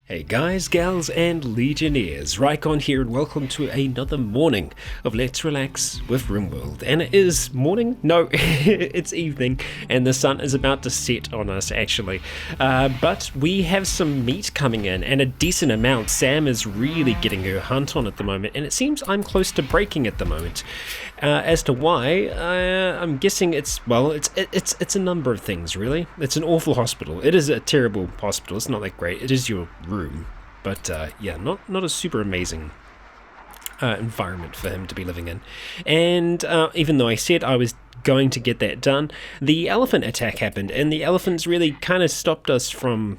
Hey guys, gals and legionnaires, Rycon here and welcome to another morning of Let's Relax with RimWorld. And it is morning? No, it's evening and the sun is about to set on us actually. But we have some meat coming in and a decent amount. Sam is really getting her hunt on at the moment and it seems I'm close to breaking at the moment. As to why, I'm guessing it's a number of things really. It's an awful hospital. It is a terrible hospital. It's not that great. It is your room, but yeah, not a super amazing environment for him to be living in. And even though I said I was going to get that done, the elephant attack happened, and the elephants really kind of stopped us from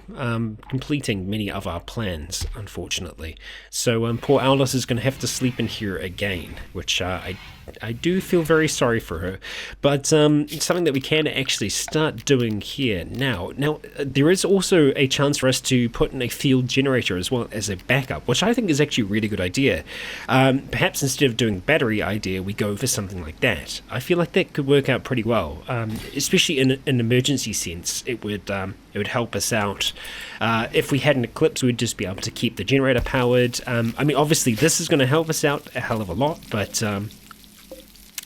completing many of our plans, unfortunately. So poor Alice is going to have to sleep in here again, which I do feel very sorry for her, but something that we can actually start doing here now. Now, there is also a chance for us to put in a field generator as well as a backup, which I think is actually a really good idea. Perhaps instead of doing battery idea, we go for something like that. I feel like that could work out pretty well, especially in an emergency sense. It would help us out. If we had an eclipse, we'd just be able to keep the generator powered. I mean, obviously, this is going to help us out a hell of a lot, but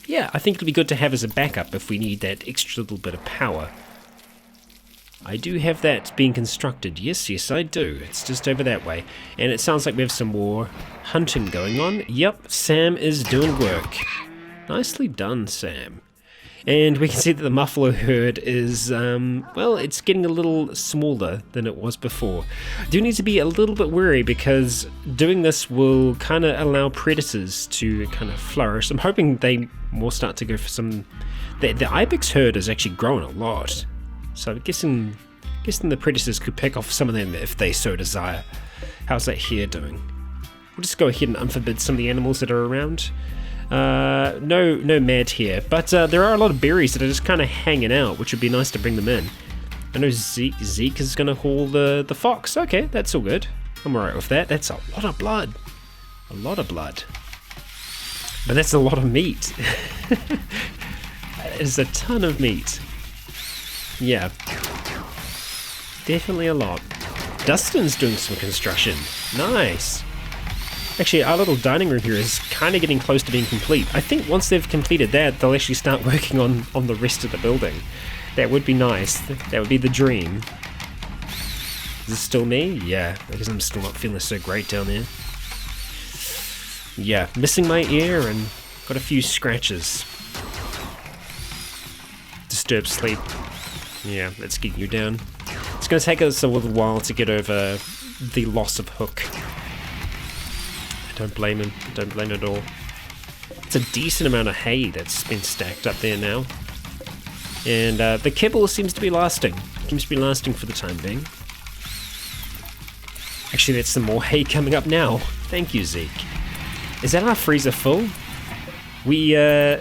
yeah, I think it'll be good to have as a backup if we need that extra little bit of power. I do have that being constructed. Yes, I do. It's just over that way. And it sounds like we have some more hunting going on. Yep, Sam is doing work. Nicely done, Sam. And we can see that the muffalo herd is, well, it's getting a little smaller than it was before. Do need to be a little bit wary because doing this will kind of allow predators to kind of flourish. I'm hoping they will start to go for some... The ibex herd has actually grown a lot. So I'm guessing the predators could pick off some of them if they so desire. How's that here doing? We'll just go ahead and unforbid some of the animals that are around. No mad here, but there are a lot of berries that are just kind of hanging out, which would be nice to bring them in. I know Zeke is going to haul the fox. Okay, that's all good. I'm alright with that. That's a lot of blood. A lot of blood. But that's a lot of meat. It's a ton of meat. Yeah. Definitely a lot. Dustin's doing some construction. Nice. Actually, our little dining room here is kind of getting close to being complete. I think once they've completed that, they'll actually start working on the rest of the building. That would be nice. That would be the dream. Is this still me? Yeah, because I'm still not feeling so great down there. Yeah, missing my ear and got a few scratches. Disturbed sleep. Yeah, that's getting you down. It's going to take us a little while to get over the loss of Hook. Don't blame him. Don't blame him at all. It's a decent amount of hay that's been stacked up there now. And the kibble seems to be lasting. Seems to be lasting for the time being. Actually, that's some more hay coming up now. Thank you, Zeke. Is that our freezer full? Yeah,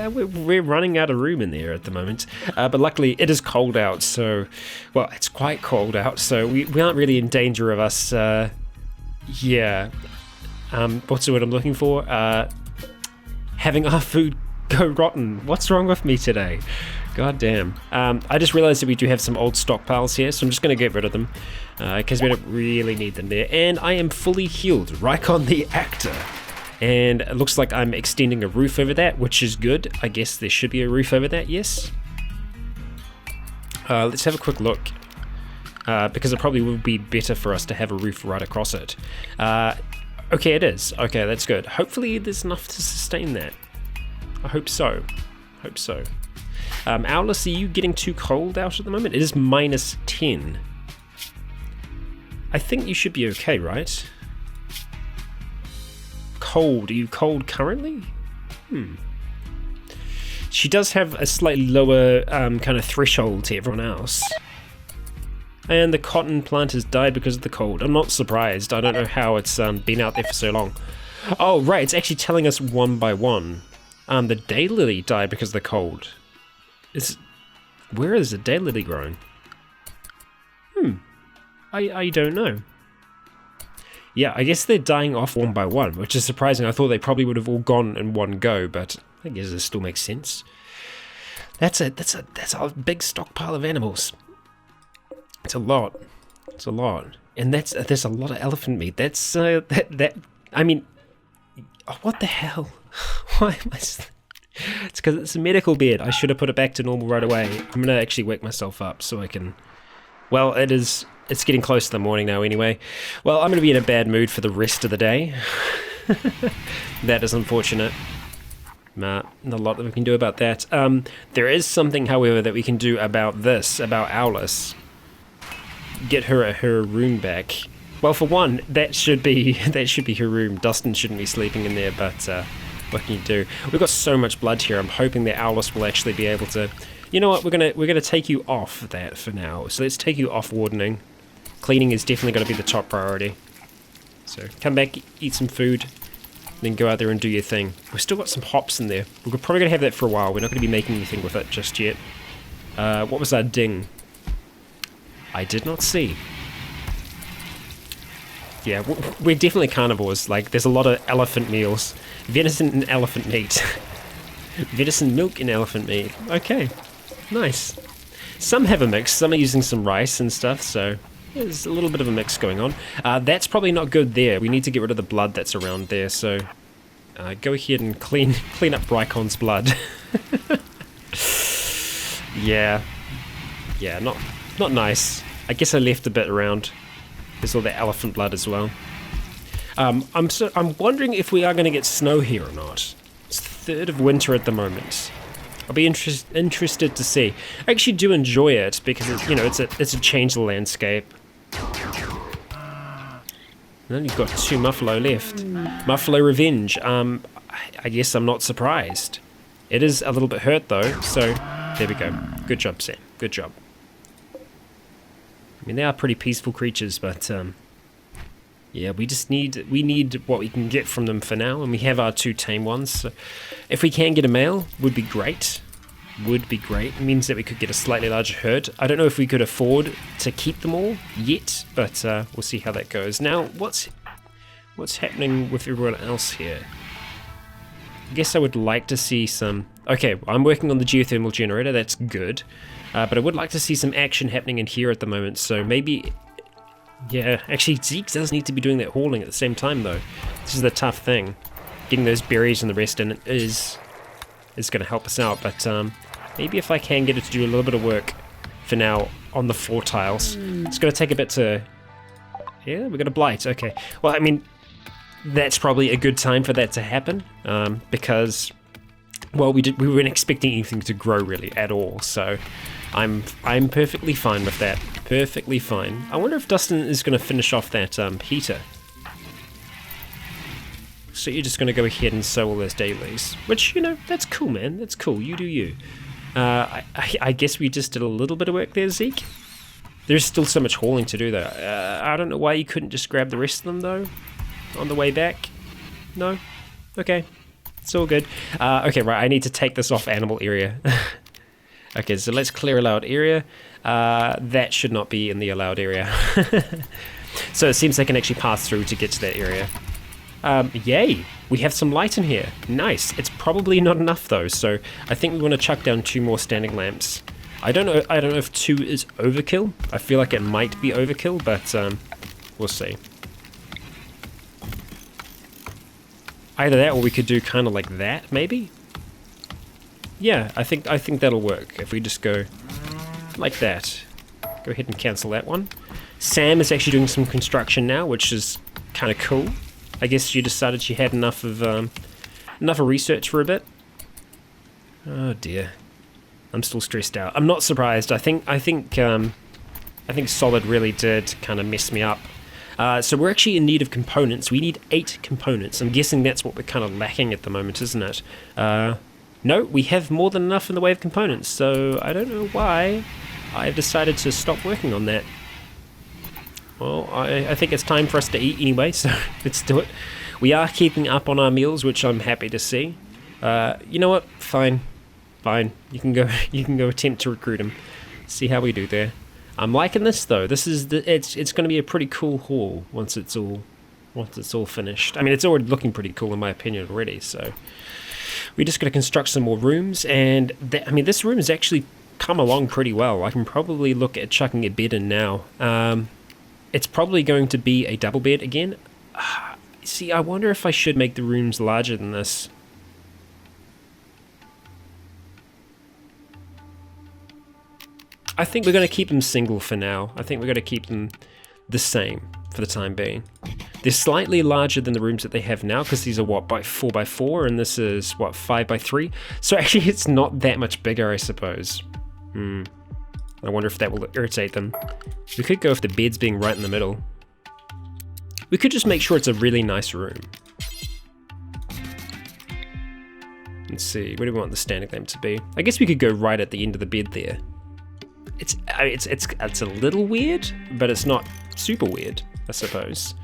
we're running out of room in there at the moment. But luckily, it is cold out, so... Well, it's quite cold out, so we aren't really in danger of us... Yeah, what's the word I'm looking for? Having our food go rotten. What's wrong with me today? God damn. I just realized that we do have some old stockpiles here, so I'm just going to get rid of them because we don't really need them there. And I am fully healed. Rycon the actor. And it looks like I'm extending a roof over that, which is good. I guess there should be a roof over that, yes? Let's have a quick look. Because it probably would be better for us to have a roof right across it. Okay, it is. Okay, that's good. Hopefully there's enough to sustain that. I hope so. Hope so. Owlus, are you getting too cold out at the moment? It is -10. I think you should be okay, right? Cold. Are you cold currently? She does have a slightly lower kind of threshold to everyone else. And the cotton plant has died because of the cold. I'm not surprised. I don't know how it's been out there for so long. Oh, right. It's actually telling us one by one. The daylily died because of the cold. Where is the daylily growing? I don't know. Yeah, I guess they're dying off one by one, which is surprising. I thought they probably would have all gone in one go, but I guess it still makes sense. That's a big stockpile of animals. It's a lot. It's a lot. And there's a lot of elephant meat. That's I mean, oh, what the hell? Why am I? It's because it's a medical bed. I should have put it back to normal right away. I'm gonna actually wake myself up so I can. Well, it's getting close to the morning now anyway. Well, I'm gonna be in a bad mood for the rest of the day. That is unfortunate. Not a lot that we can do about that. There is something, however, that we can do about this, about Owless. Get her room back. Well, for one, that should be her room. Dustin shouldn't be sleeping in there, but what can you do? We've got so much blood here. I'm hoping that Owless will actually be able to. You know what? We're gonna take you off that for now. So let's take you off wardening. Cleaning is definitely going to be the top priority. So come back, eat some food, then go out there and do your thing. We've still got some hops in there. We're probably going to have that for a while. We're not going to be making anything with it just yet. What was our ding? I did not see. Yeah, we're definitely carnivores. Like, there's a lot of elephant meals. Venison and elephant meat. Venison milk and elephant meat. Okay, nice. Some have a mix. Some are using some rice and stuff, so there's a little bit of a mix going on. That's probably not good there. We need to get rid of the blood that's around there, so go ahead and clean up Rycon's blood. Yeah, not nice. I guess I left a bit around. There's all the elephant blood as well. I'm wondering if we are going to get snow here or not. It's the 3rd of winter at the moment. I'll be interested to see. I actually do enjoy it because it's a change of the landscape. And then you've got 2 Muffalo left. Muffalo Revenge. I guess I'm not surprised. It is a little bit hurt though, so there we go. Good job, Sam. Good job. I mean, they are pretty peaceful creatures, but yeah, we need what we can get from them for now, and we have our 2 tame ones. So if we can get a male, would be great. Would be great. It means that we could get a slightly larger herd. I don't know if we could afford to keep them all yet, but we'll see how that goes. Now, what's happening with everyone else here? I guess I would like to see some. Okay, I'm working on the geothermal generator. That's good. But I would like to see some action happening in here at the moment, so maybe. Yeah, actually Zeke does need to be doing that hauling at the same time though. This is the tough thing. Getting those berries and the rest in is going to help us out, but maybe if I can get it to do a little bit of work for now on the floor tiles. It's going to take a bit to. Yeah, we're going to blight. Okay. Well, I mean, that's probably a good time for that to happen because, well, we weren't expecting anything to grow really at all, so I'm perfectly fine with that. Perfectly fine. I wonder if Dustin is going to finish off that heater. So you're just going to go ahead and sow all those dailies, which, that's cool, man. That's cool. You do you. I guess we just did a little bit of work there, Zeke. There's still so much hauling to do, though. I don't know why you couldn't just grab the rest of them, though, on the way back. No? Okay. It's all good. Okay, right. I need to take this off animal area. Okay, so let's clear allowed area. That should not be in the allowed area. So it seems they can actually pass through to get to that area. Yay! We have some light in here. Nice. It's probably not enough though, so I think we want to chuck down 2 more standing lamps. I don't know if 2 is overkill. I feel like it might be overkill, but we'll see. Either that, or we could do kind of like that, maybe. Yeah, I think that'll work if we just go like that. Go ahead and cancel that one. Sam is actually doing some construction now, which is kind of cool. I guess she decided she had enough of research for a bit. Oh dear, I'm still stressed out. I'm not surprised. I think Solid really did kind of mess me up. So we're actually in need of components. We need 8 components. I'm guessing that's what we're kind of lacking at the moment, isn't it? No, we have more than enough in the way of components, so I don't know why I've decided to stop working on that. Well, I think it's time for us to eat anyway, so let's do it. We are keeping up on our meals, which I'm happy to see. You know what? Fine. You can go attempt to recruit him. See how we do there. I'm liking this though. This is it's going to be a pretty cool haul once it's all finished. I mean, it's already looking pretty cool in my opinion already. So we just got to construct some more rooms, and this room has actually come along pretty well. I can probably look at chucking a bed in now. it's probably going to be a double bed again. See, I wonder if I should make the rooms larger than this. I think we're going to keep them single for now. I think we're going to keep them the same for the time being. They're slightly larger than the rooms that they have now, because these are, what, by 4x4, and this is, what, 5x3? So actually it's not that much bigger, I suppose. I wonder if that will irritate them. We could go with the beds being right in the middle. We could just make sure it's a really nice room. Let's see, where do we want the standing lamp to be? I guess we could go right at the end of the bed there. It's a little weird, but it's not super weird, I suppose.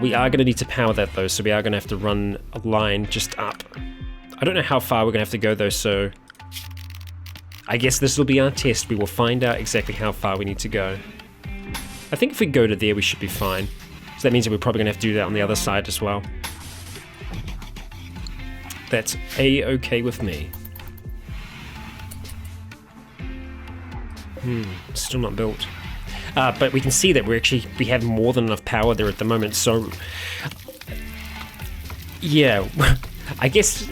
We are going to need to power that though, so we are going to have to run a line just up. I don't know how far we're going to have to go though, so I guess this will be our test. We will find out exactly how far we need to go. I think if we go to there, we should be fine. So that means that we're probably going to have to do that on the other side as well. That's a-okay with me. Still not built. But we can see that we have more than enough power there at the moment, so yeah, I guess,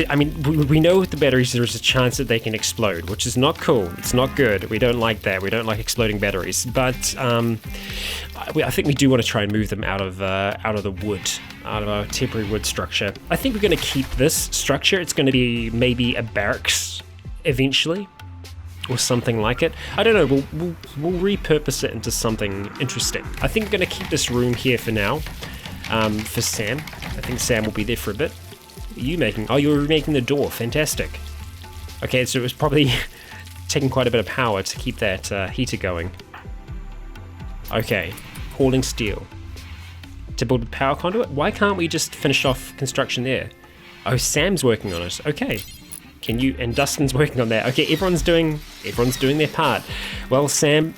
I mean, we know with the batteries there is a chance that they can explode, which is not cool, it's not good, we don't like that, we don't like exploding batteries, but I think we do want to try and move them out of the wood, out of our temporary wood structure. I think we're going to keep this structure. It's going to be maybe a barracks eventually, or something like it. I don't know, we'll repurpose it into something interesting. I think we're going to keep this room here for now, for Sam. I think Sam will be there for a bit. What are you making? Oh, you're making the door, fantastic. Okay, so it was probably taking quite a bit of power to keep that heater going. Okay, hauling steel. To build a power conduit? Why can't we just finish off construction there? Oh, Sam's working on it, okay. Can you, and Dustin's working on that. Okay, everyone's doing their part. Well, Sam,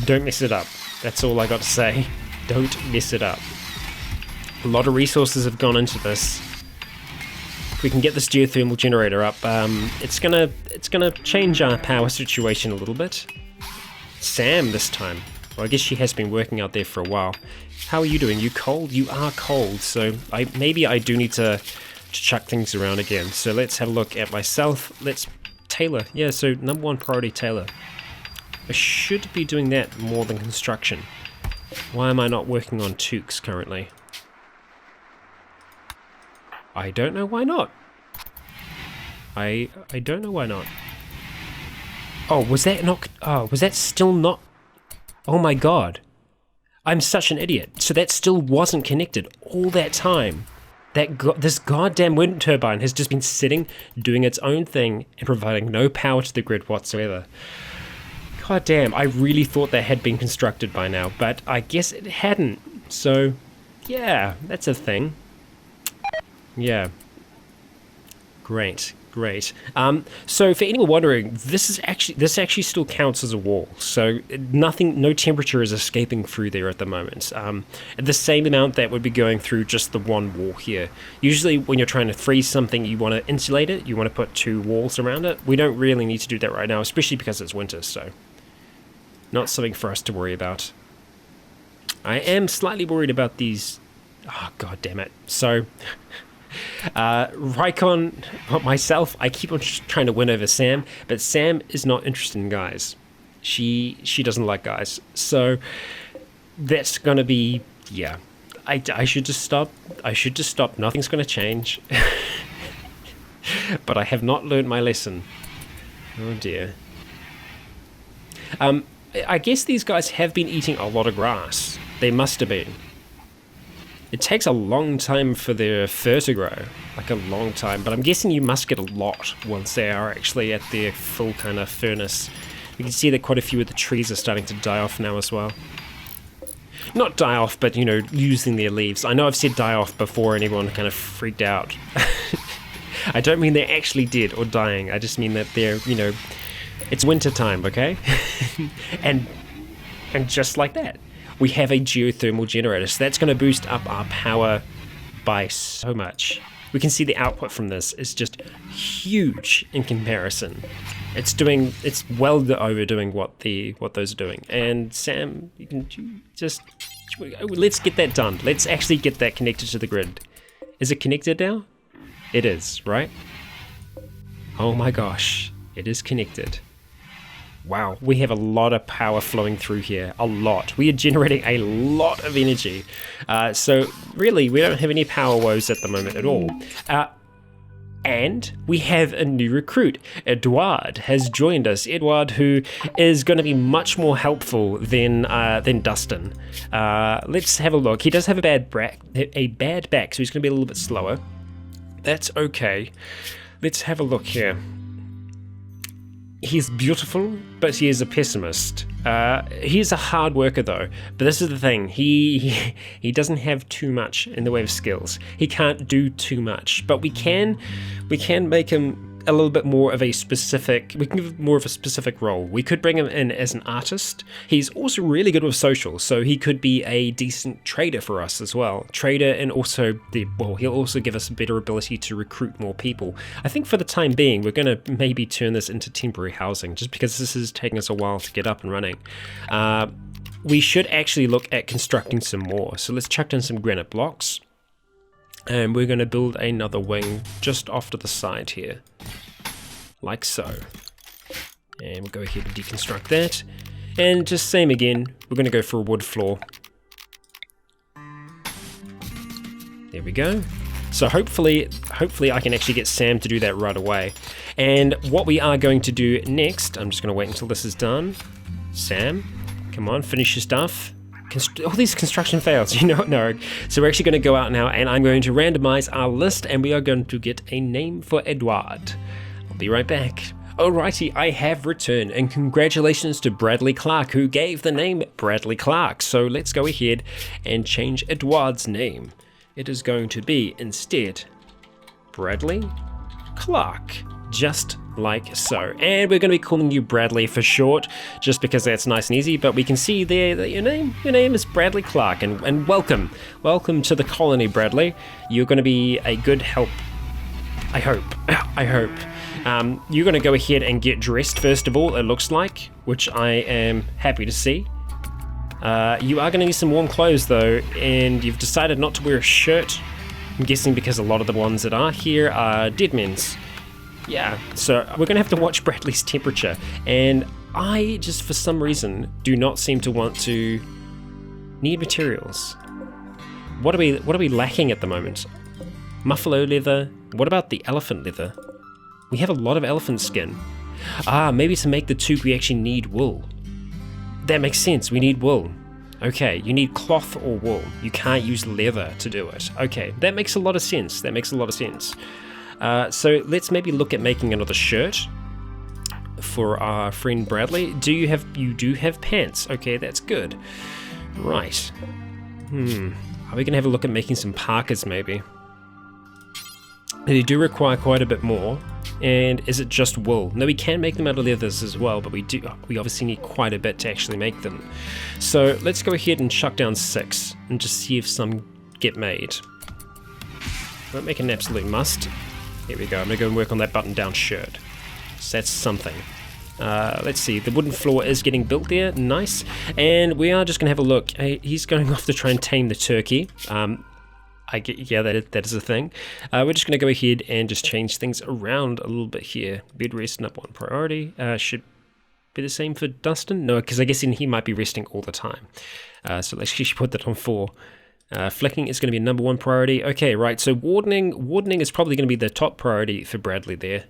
don't mess it up. That's all I got to say. Don't mess it up. A lot of resources have gone into this. If we can get this geothermal generator up, it's gonna change our power situation a little bit. Sam this time. Well, I guess she has been working out there for a while. How are you doing? You cold? You are cold. So maybe I do need to chuck things around again. So let's have a look at myself. Let's tailor. Yeah, so number one priority, tailor. I should be doing that more than construction. Why am I not working on toques currently? I don't know why not. I don't know why not. Oh, was that not? Oh, was that still not? Oh my god. I'm such an idiot. So that still wasn't connected all that time. This goddamn wind turbine has just been sitting, doing its own thing, and providing no power to the grid whatsoever. God damn, I really thought that had been constructed by now, but I guess it hadn't. So, yeah, that's a thing. Yeah. Great. So for anyone wondering, this actually still counts as a wall. So no temperature is escaping through there at the moment. The same amount that would be going through just the one wall here. Usually when you're trying to freeze something, you want to insulate it. You want to put two walls around it. We don't really need to do that right now, especially because it's winter. So not something for us to worry about. I am slightly worried about these. Oh, god damn it. So Rycon, myself, I keep on trying to win over Sam, but Sam is not interested in guys. She doesn't like guys. So that's gonna be, yeah. I should just stop. Nothing's gonna change. But I have not learned my lesson. Oh dear. I guess these guys have been eating a lot of grass. They must have been. It takes a long time for their fur to grow, like a long time, but I'm guessing you must get a lot once they are actually at their full kind of furnace. You can see that quite a few of the trees are starting to die off now as well. Not die off, but, you know, losing their leaves. I know I've said die off before and everyone kind of freaked out. I don't mean they're actually dead or dying, I just mean that they're, you know, it's winter time, okay? and just like that, we have a geothermal generator, so that's going to boost up our power by so much. we can see the output from this is just huge in comparison. It's well overdoing what those are doing. And Sam, let's get that done. Let's actually get that connected to the grid. Is it connected now? It is, right? Oh my gosh, it is connected. Wow, we have a lot of power flowing through here, a lot. We are generating a lot of energy. So really, we don't have any power woes at the moment at all. And we have a new recruit. Edouard has joined us. Edouard, who is going to be much more helpful than Dustin. Let's have a look. He does have a bad back, so he's going to be a little bit slower. That's okay. Let's have a look here. He's beautiful, but he is a pessimist. He's a hard worker though, but this is the thing, he doesn't have too much in the way of skills. He can't do too much, but we can make him a little bit more of a specific, we can give him more of a specific role. We could bring him in as an artist. He's also really good with social, so he could be a decent trader for us as well. Trader, and also he'll also give us a better ability to recruit more people. I think for the time being, we're going to maybe turn this into temporary housing, just because this is taking us a while to get up and running. We should actually look at constructing some more. So let's chuck in some granite blocks. And we're going to build another wing just off to the side here, like so. And we'll go ahead and deconstruct that. And just same again, we're going to go for a wood floor. There we go. So hopefully I can actually get Sam to do that right away. And what we are going to do next, I'm just going to wait until this is done. Sam, come on, finish your stuff. All these construction fails, no. So we're actually going to go out now, and I'm going to randomize our list, and we are going to get a name for Edouard. I'll be right back. Alrighty, I have returned, and congratulations to Bradley Clark, who gave the name Bradley Clark. So let's go ahead and change Edouard's name. It is going to be instead Bradley Clark, just like so. And we're going to be calling you Bradley for short, just because that's nice and easy, but we can see there that your name is Bradley Clark, and welcome to the colony, Bradley. You're going to be a good help, I hope. You're going to go ahead and get dressed first of all, it looks like, which I am happy to see. You are going to need some warm clothes though, and you've decided not to wear a shirt. I'm guessing because a lot of the ones that are here are dead men's. Yeah, so we're going to have to watch Bradley's temperature, and I just for some reason do not seem to want to need materials. What are we lacking at the moment? Muffalo leather. What about the elephant leather? We have a lot of elephant skin. Maybe to make the toque we actually need wool. That makes sense, we need wool. Okay, you need cloth or wool. You can't use leather to do it. Okay, that makes a lot of sense. So let's maybe look at making another shirt for our friend Bradley. You do have pants. Okay, that's good. Right. Are we going to have a look at making some parkas maybe? They do require quite a bit more. And is it just wool? No, we can make them out of leathers as well, but we obviously need quite a bit to actually make them. So let's go ahead and chuck down 6 and just see if some get made. Won't make an absolute must. Here we go, I'm going to go and work on that button-down shirt. So that's something. Let's see, the wooden floor is getting built there, nice. And we are just going to have a look. He's going off to try and tame the turkey. Yeah, that is a thing. We're just going to go ahead and just change things around a little bit here. Bed rest and up 1 priority. Should be the same for Dustin? No, because I guess he might be resting all the time. So let's just put that on 4. Flicking is going to be number 1 priority. Okay, right, so wardening is probably going to be the top priority for Bradley there.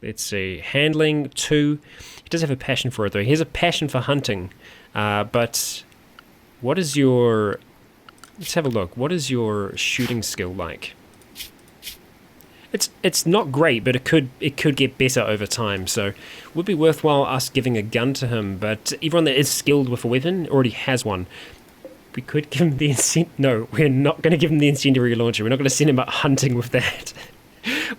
Let's see, handling 2. He does have a passion for it though. He has a passion for hunting, but what is your... Let's have a look. What is your shooting skill like? It's not great, but it could get better over time. So it would be worthwhile us giving a gun to him. But everyone that is skilled with a weapon already has one. We could give him the No, we're not going to give him the incendiary launcher. We're not going to send him out hunting with that.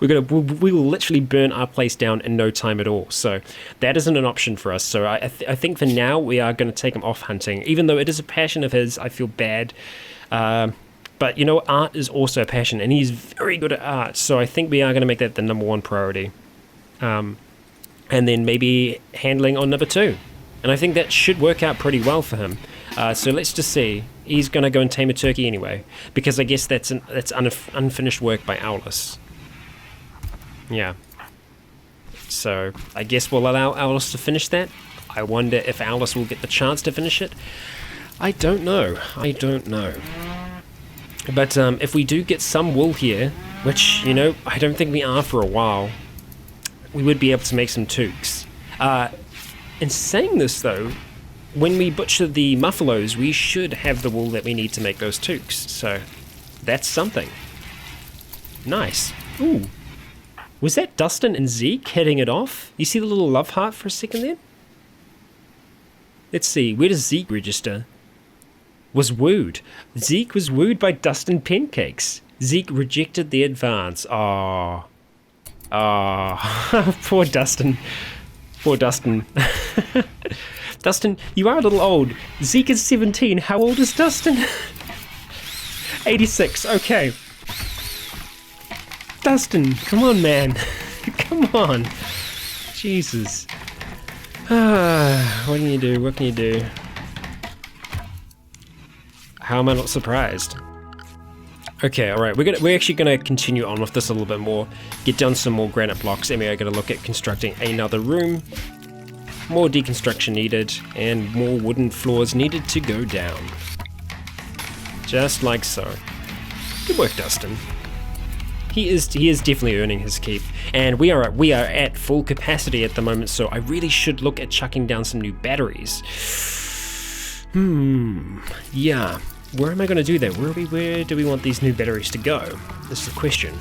We will literally burn our place down in no time at all. So that isn't an option for us. So I think for now we are going to take him off hunting, even though it is a passion of his. I feel bad. But you know, art is also a passion, and he's very good at art, so I think we are going to make that the #1 priority. And then maybe handling on #2. And I think that should work out pretty well for him. So let's just see. He's going to go and tame a turkey anyway, because I guess that's unfinished work by Owless. Yeah. So I guess we'll allow Owless to finish that. I wonder if Owless will get the chance to finish it. I don't know. But if we do get some wool here, which, you know, I don't think we are for a while, we would be able to make some toques. In saying this, though, when we butcher the muffalos, we should have the wool that we need to make those toques. So that's something. Nice. Ooh. Was that Dustin and Zeke hitting it off? You see the little love heart for a second there? Let's see. Where does Zeke register? Was wooed. Zeke was wooed by Dustin Pancakes. Zeke rejected the advance. Oh. Oh. Poor Dustin. Poor Dustin. Dustin, you are a little old. Zeke is 17. How old is Dustin? 86. Okay. Dustin, come on, man. Come on. Jesus. What can you do? What can you do? How am I not surprised? Okay, alright, we're actually gonna continue on with this a little bit more, get down some more granite blocks, and we are gonna look at constructing another room. More deconstruction needed, and more wooden floors needed to go down. Just like so. Good work, Dustin. He is definitely earning his keep, and we are at full capacity at the moment, so I really should look at chucking down some new batteries. Yeah. Where am I going to do that? Where do we want these new batteries to go? This is the question.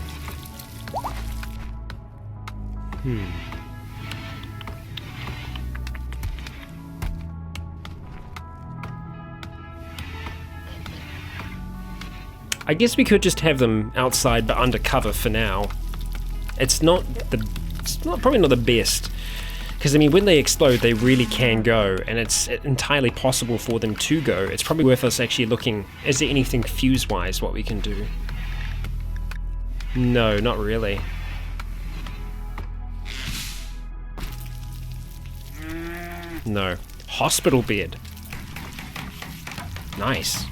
I guess we could just have them outside but undercover for now. It's probably not the best. Because, I mean, when they explode, they really can go, and it's entirely possible for them to go. It's probably worth us actually looking, is there anything fuse-wise what we can do? No, not really. No. Hospital bed. Nice.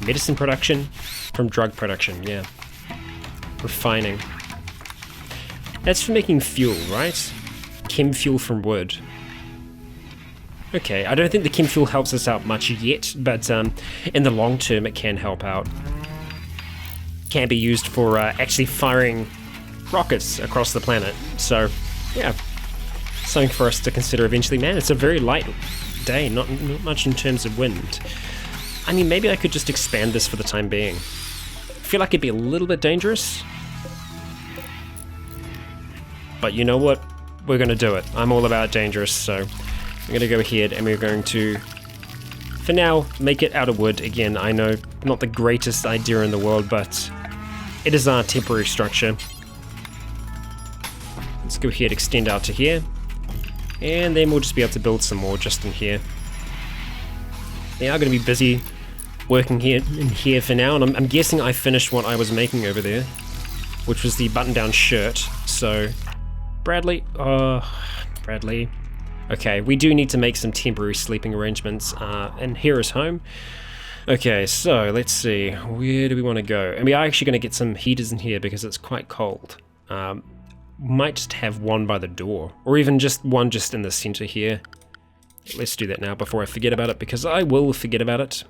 Medicine production from drug production, yeah. Refining. That's for making fuel, right? Chem fuel from wood. Okay, I don't think the chem fuel helps us out much yet, but in the long term it can help out. Can be used for actually firing rockets across the planet. So, yeah, something for us to consider eventually. Man, it's a very light day, not much in terms of wind. I mean, maybe I could just expand this for the time being. I feel like it'd be a little bit dangerous. But you know what? We're going to do it. I'm all about dangerous, so we're going to go ahead and we're going to, for now, make it out of wood. Again, I know, not the greatest idea in the world, but it is our temporary structure. Let's go ahead, extend out to here, and then we'll just be able to build some more just in here. They are going to be busy working here in here for now, and I'm guessing I finished what I was making over there, which was the button-down shirt, so... Bradley, okay, we do need to make some temporary sleeping arrangements, and here is home. Okay, so let's see, where do we want to go? And we are actually going to get some heaters in here because it's quite cold. Might just have one by the door, or even just one just in the center here. Let's do that now before I forget about it, because I will forget about it.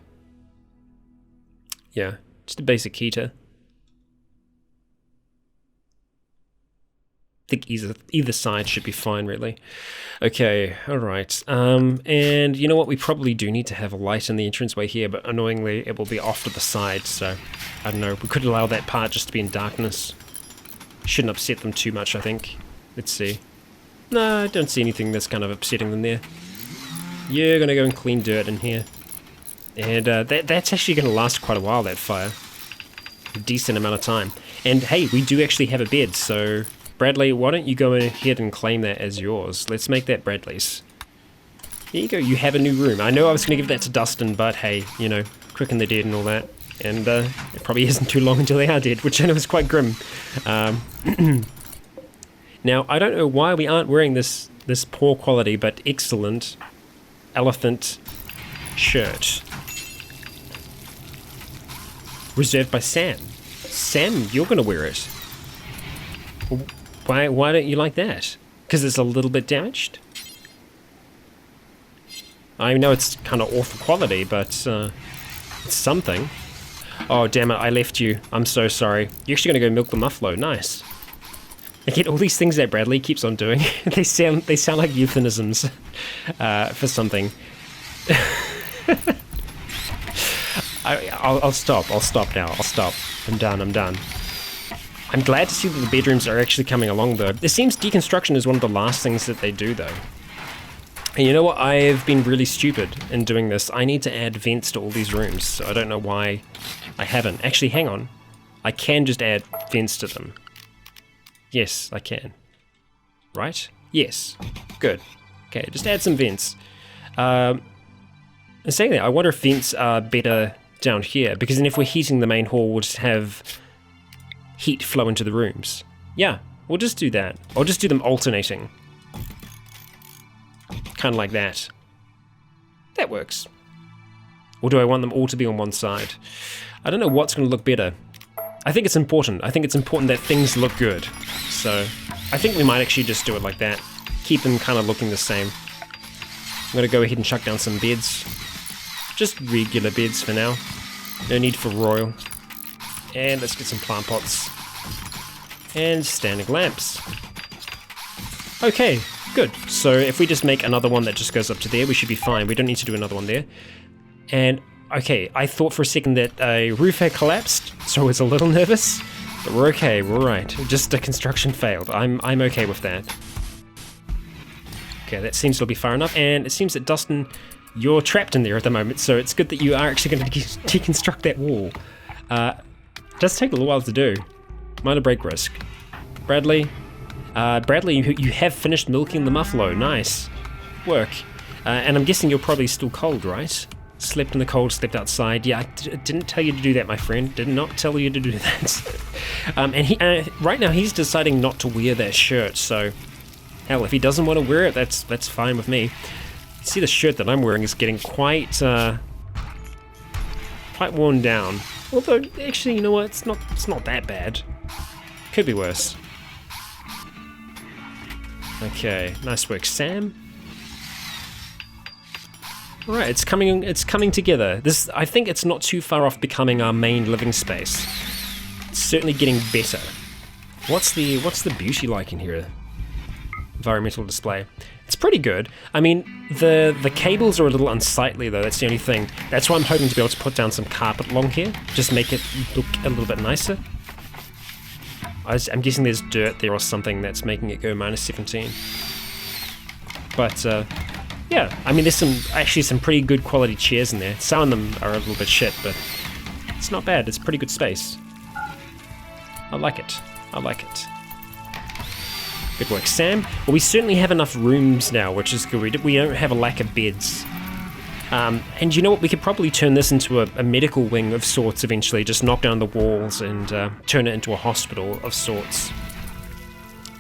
Yeah, just a basic heater. I think either side should be fine, really. Okay, alright. And you know what? We probably do need to have a light in the entranceway here, but annoyingly it will be off to the side, so I don't know. We could allow that part just to be in darkness. Shouldn't upset them too much, I think. Let's see. No, I don't see anything that's kind of upsetting them there. You're gonna go and clean dirt in here. And that's actually gonna last quite a while, that fire. A decent amount of time. And hey, we do actually have a bed, so... Bradley, why don't you go ahead and claim that as yours? Let's make that Bradley's. There you go, you have a new room. I know I was going to give that to Dustin, but hey, you know, quicken the dead and all that. And it probably isn't too long until they are dead, which I know is quite grim. Now, I don't know why we aren't wearing this poor quality but excellent elephant shirt. Reserved by Sam. Sam, you're going to wear it. Why don't you like that? Because it's a little bit damaged? I know it's kind of awful quality, but it's something. Oh, damn it, I left you. I'm so sorry. You're actually going to go milk the muffalo. Nice. I get all these things that Bradley keeps on doing. they sound like euphemisms for something. I'll stop. I'll stop now. I'll stop. I'm done. I'm glad to see that the bedrooms are actually coming along, though. It seems deconstruction is one of the last things that they do, though. And you know what? I've been really stupid in doing this. I need to add vents to all these rooms, so I don't know why I haven't. Actually, hang on. I can just add vents to them. Yes, I can. Right? Yes. Good. Okay, just add some vents. And saying that, I wonder if vents are better down here, because then if we're heating the main hall, we'll just have heat flow into the rooms. Yeah, we'll just do that. I'll just do them alternating. Kind of like that. That works. Or do I want them all to be on one side? I don't know what's going to look better. I think it's important. I think it's important that things look good. So I think we might actually just do it like that. Keep them kind of looking the same. I'm going to go ahead and chuck down some beds. Just regular beds for now. No need for royal. And let's get some plant pots. And standing lamps. Okay, good. So if we just make another one that just goes up to there, we should be fine. We don't need to do another one there. And, okay, I thought for a second that a roof had collapsed, so I was a little nervous. But we're okay, we're right. Just the construction failed. I'm okay with that. Okay, that seems to be far enough. And it seems that Dustin, you're trapped in there at the moment, so it's good that you are actually going to deconstruct that wall. It does take a little while to do. Minor break risk. Bradley, you have finished milking the muffalo. Nice work. And I'm guessing you're probably still cold, right? Slept in the cold, slept outside. Yeah, I didn't tell you to do that, my friend. Did not tell you to do that. And right now he's deciding not to wear that shirt. So, hell, if he doesn't want to wear it, that's fine with me. See, the shirt that I'm wearing is getting quite worn down. Although, actually, you know what? It's not that bad. Could be worse. Okay, nice work, Sam. Right, it's coming together. I think it's not too far off becoming our main living space. It's certainly getting better. What's the beauty like in here? Environmental display. It's pretty good. I mean, the cables are a little unsightly though, that's the only thing. That's why I'm hoping to be able to put down some carpet along here. Just make it look a little bit nicer. I'm guessing there's dirt there or something that's making it go -17. But, yeah, I mean, there's actually some pretty good quality chairs in there. Some of them are a little bit shit, but it's not bad. It's pretty good space. I like it. Good work, Sam. Well, we certainly have enough rooms now, which is good. We don't have a lack of beds. And you know what? We could probably turn this into a medical wing of sorts eventually. Just knock down the walls and turn it into a hospital of sorts.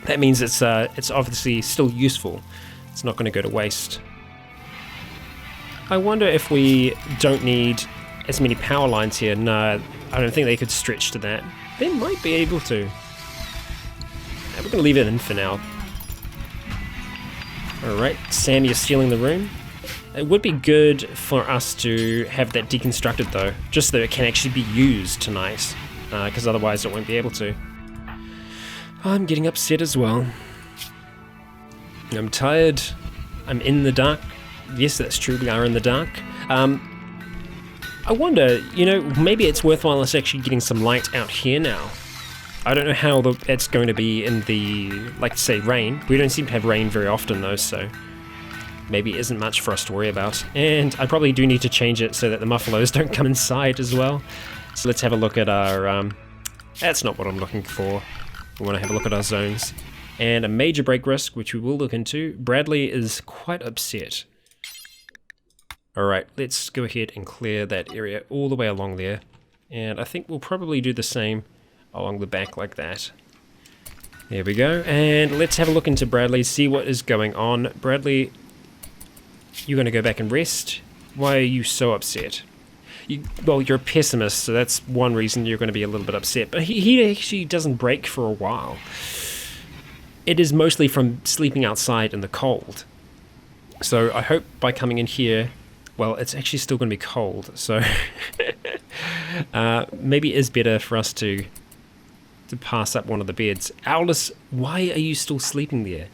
That means it's obviously still useful. It's not going to go to waste. I wonder if we don't need as many power lines here. No, I don't think they could stretch to that. They might be able to. We're going to leave it in for now. Alright, Sam, you're stealing the room. It would be good for us to have that deconstructed though, just so that it can actually be used tonight, because otherwise it won't be able to. I'm getting upset as well. I'm tired. I'm in the dark. Yes, that's true, we are in the dark. I wonder, you know, maybe it's worthwhile us actually getting some light out here now. I don't know how it's going to be in the, like, say, rain. We don't seem to have rain very often, though, so maybe it isn't much for us to worry about. And I probably do need to change it so that the muffalos don't come inside as well. So let's have a look at our, that's not what I'm looking for. We want to have a look at our zones. And a major break risk, which we will look into. Bradley is quite upset. Alright, let's go ahead and clear that area all the way along there. And I think we'll probably do the same along the back like that. There we go. And let's have a look into Bradley, see what is going on. Bradley, you're going to go back and rest. Why are you so upset? Well, you're a pessimist, so that's one reason you're going to be a little bit upset. But he actually doesn't break for a while. It is mostly from sleeping outside in the cold. So I hope by coming in here, well, it's actually still going to be cold. So maybe it is better for us to pass up one of the beds. Owless, why are you still sleeping there?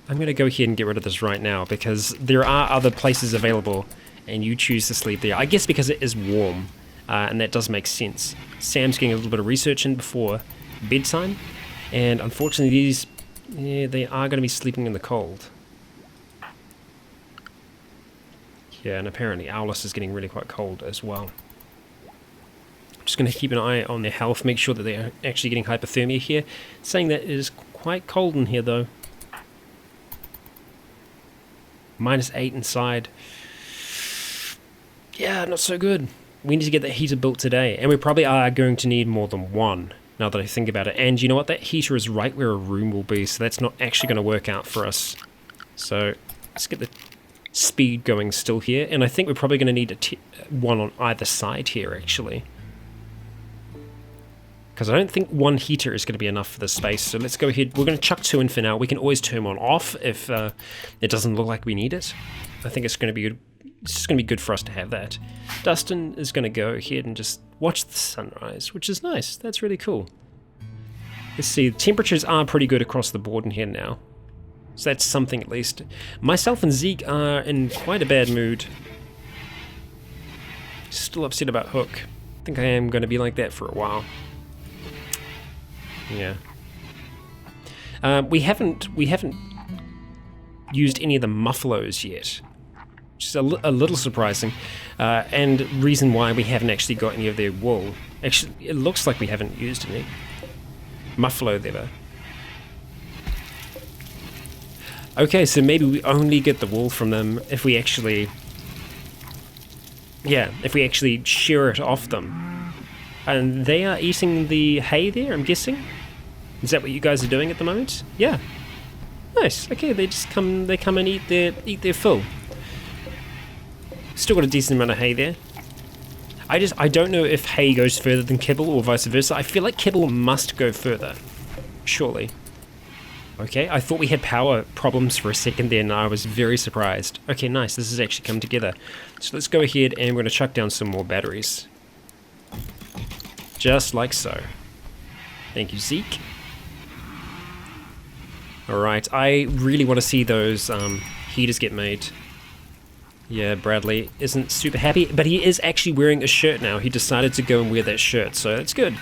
I'm going to go ahead and get rid of this right now because there are other places available and you choose to sleep there. I guess because it is warm, and that does make sense. Sam's getting a little bit of research in before bedtime, and unfortunately these, yeah, they are going to be sleeping in the cold. Yeah, and apparently Owless is getting really quite cold as well. I'm just going to keep an eye on their health, make sure that they're actually getting hypothermia here. Saying that it is quite cold in here though. -8 inside. Yeah, not so good. We need to get that heater built today, and we probably are going to need more than one, now that I think about it. And you know what? That heater is right where a room will be, so that's not actually going to work out for us. So let's get the speed going still here, and I think we're probably going to need one on either side here, actually. Because I don't think one heater is going to be enough for this space, so let's go ahead. We're going to chuck 2 in for now. We can always turn one off if it doesn't look like we need it. I think it's going to be good. It's just going to be good for us to have that. Dustin is going to go ahead and just watch the sunrise, which is nice. That's really cool. Let's see. The temperatures are pretty good across the board in here now. So that's something at least. Myself and Zeke are in quite a bad mood. Still upset about Hook. I think I am going to be like that for a while. Yeah. We haven't used any of the muffaloes yet, which is a little surprising, and reason why we haven't actually got any of their wool. Actually, it looks like we haven't used any muffalo there. Okay, so maybe we only get the wool from them if we actually, yeah, if we actually shear it off them. And they are eating the hay there, I'm guessing. Is that what you guys are doing at the moment? Yeah. Nice. Okay, they come and eat their fill. Still got a decent amount of hay there. I don't know if hay goes further than kibble or vice versa. I feel like kibble must go further. Surely. Okay, I thought we had power problems for a second there, and I was very surprised. Okay, nice. This has actually come together. So let's go ahead and we're going to chuck down some more batteries. Just like so. Thank you, Zeke. Alright, I really want to see those heaters get made. Yeah, Bradley isn't super happy, but he is actually wearing a shirt now. He decided to go and wear that shirt, so that's good.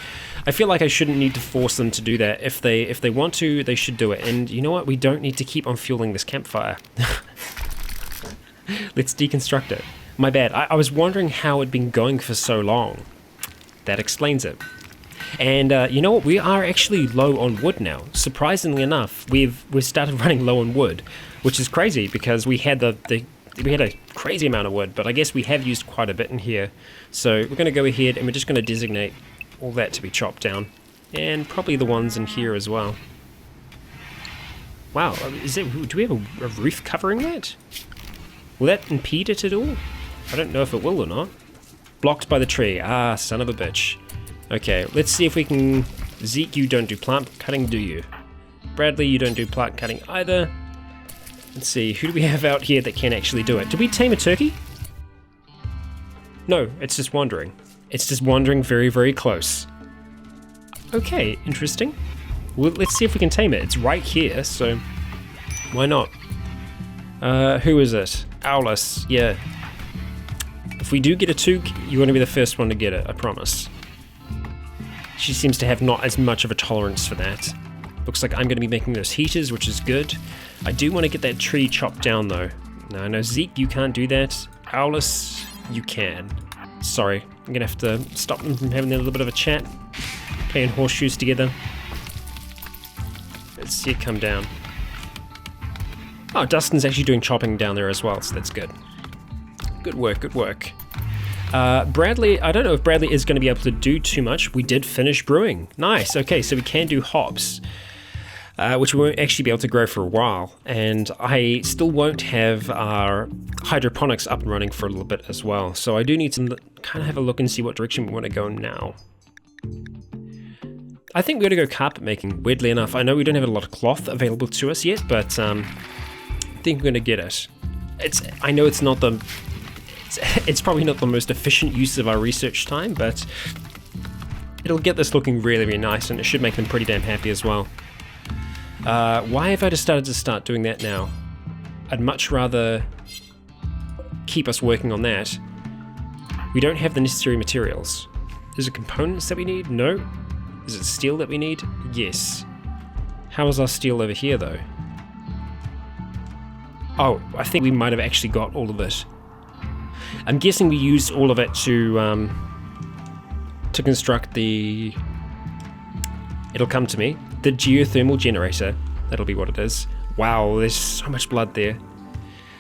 I feel like I shouldn't need to force them to do that. If they want to, they should do it. And you know what? We don't need to keep on fueling this campfire. Let's deconstruct it. My bad. I was wondering how it'd been going for so long. That explains it. And you know what? We are actually low on wood now. Surprisingly enough, we've started running low on wood, which is crazy because we had we had a crazy amount of wood, but I guess we have used quite a bit in here. So we're going to go ahead and we're just going to designate all that to be chopped down, and probably the ones in here as well. Wow, do we have a roof covering that? Will that impede it at all? I don't know if it will or not. Blocked by the tree. Ah, son of a bitch. Okay, let's see if we can... Zeke, you don't do plant cutting, do you? Bradley, you don't do plant cutting either. Let's see, who do we have out here that can actually do it? Did we tame a turkey? No, it's just wandering. It's just wandering very, very close. Okay, interesting. Well, let's see if we can tame it. It's right here, so why not? Who is it? Owless, yeah. If we do get a toque, you're going to be the first one to get it, I promise. She seems to have not as much of a tolerance for that. Looks like I'm going to be making those heaters, which is good. I do want to get that tree chopped down, though. Now, I know, Zeke, you can't do that. Owless, you can. Sorry, I'm going to have to stop them from having a little bit of a chat. Playing horseshoes together. Let's see it come down. Oh, Dustin's actually doing chopping down there as well, so that's good. Good work, good work. Bradley, I don't know if Bradley is going to be able to do too much. We did finish brewing. Nice. Okay, so we can do hops, which we won't actually be able to grow for a while. And I still won't have our hydroponics up and running for a little bit as well. So I do need to kind of have a look and see what direction we want to go now. I think we're going to go carpet making, weirdly enough. I know we don't have a lot of cloth available to us yet, but I think we're going to get it. I know it's not the... It's probably not the most efficient use of our research time, but it'll get this looking really, really nice, and it should make them pretty damn happy as well. Why have I decided to start doing that now? I'd much rather keep us working on that. We don't have the necessary materials. Is it components that we need? No. Is it steel that we need? Yes. How is our steel over here, though? Oh, I think we might have actually got all of it. I'm guessing we used all of it to construct the... It'll come to me. The geothermal generator. That'll be what it is. Wow, there's so much blood there.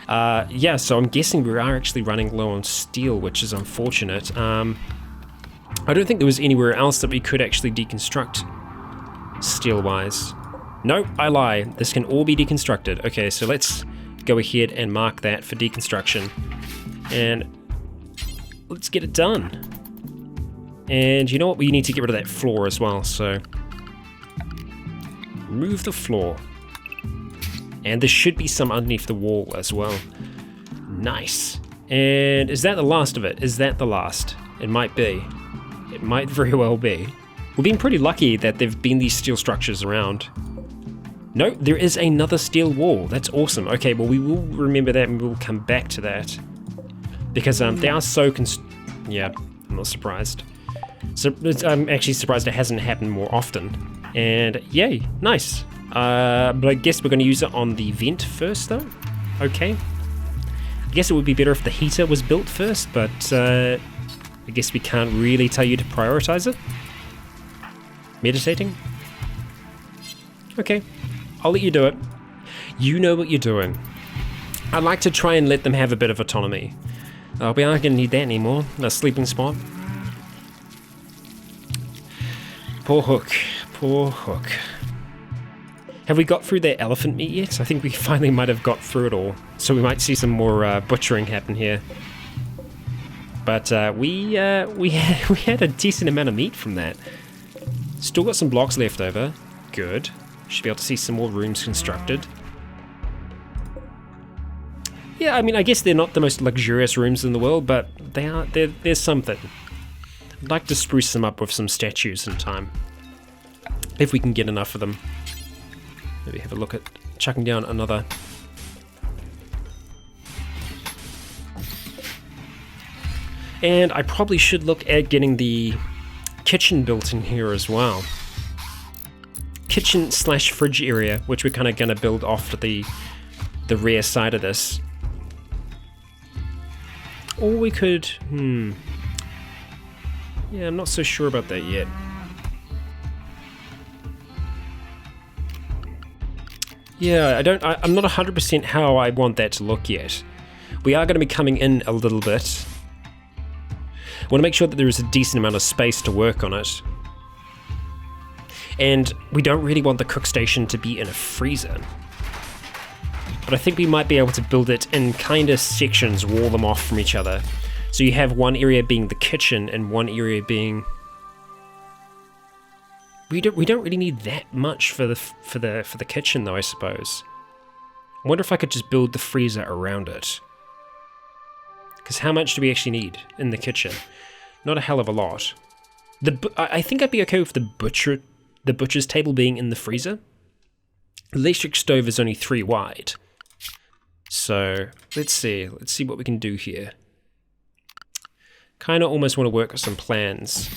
Yeah, so I'm guessing we are actually running low on steel, which is unfortunate. I don't think there was anywhere else that we could actually deconstruct steel-wise. No, I lie. This can all be deconstructed. Okay, so let's go ahead and mark that for deconstruction. And let's get it done. And you know what? We need to get rid of that floor as well, so remove the floor. And there should be some underneath the wall as well. Nice. And is that the last of it? Is that the last? It might be. It might very well be. We've been pretty lucky that there've been these steel structures around. No, there is another steel wall. That's awesome. Okay, well we will remember that and we'll come back to that. Because they are so yeah, I'm not surprised. So I'm actually surprised it hasn't happened more often. And yay, nice. But I guess we're going to use it on the vent first, though. Okay. I guess it would be better if the heater was built first, but I guess we can't really tell you to prioritize it. Meditating? Okay, I'll let you do it. You know what you're doing. I'd like to try and let them have a bit of autonomy. We aren't going to need that anymore. A sleeping spot. Poor Hook. Poor Hook. Have we got through that elephant meat yet? I think we finally might have got through it all. So we might see some more butchering happen here. But we had a decent amount of meat from that. Still got some blocks left over. Good. Should be able to see some more rooms constructed. Yeah, I mean, I guess they're not the most luxurious rooms in the world, but there's something. I'd like to spruce them up with some statues in time. If we can get enough of them. Maybe have a look at chucking down another. And I probably should look at getting the kitchen built in here as well. Kitchen / fridge area, which we're kind of going to build off to the rear side of this. Or we could, yeah, I'm not so sure about that yet. Yeah, I'm not 100% how I want that to look yet. We are going to be coming in a little bit. I want to make sure that there is a decent amount of space to work on it. And we don't really want the cook station to be in a freezer. But I think we might be able to build it in kind of sections, wall them off from each other. So you have one area being the kitchen and one area being... We don't really need that much for the kitchen though, I suppose. I wonder if I could just build the freezer around it. Because how much do we actually need in the kitchen? Not a hell of a lot. I think I'd be okay with the butcher's table being in the freezer. The electric stove is only 3 wide. So let's see what we can do here. Kind of almost want to work with some plans.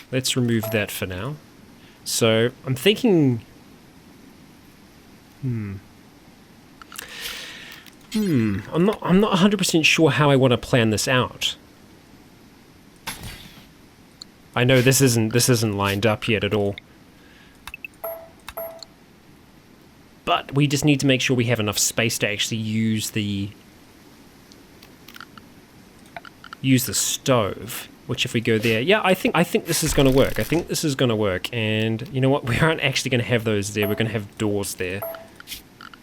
Let's remove that for now. So I'm thinking, I'm not 100% sure how I want to plan this out. I know this isn't lined up yet at all. but we just need to make sure we have enough space to actually use the stove. Which, if we go there, yeah, I think this is going to work. I think this is going to work. And you know what? We aren't actually going to have those there. We're going to have doors there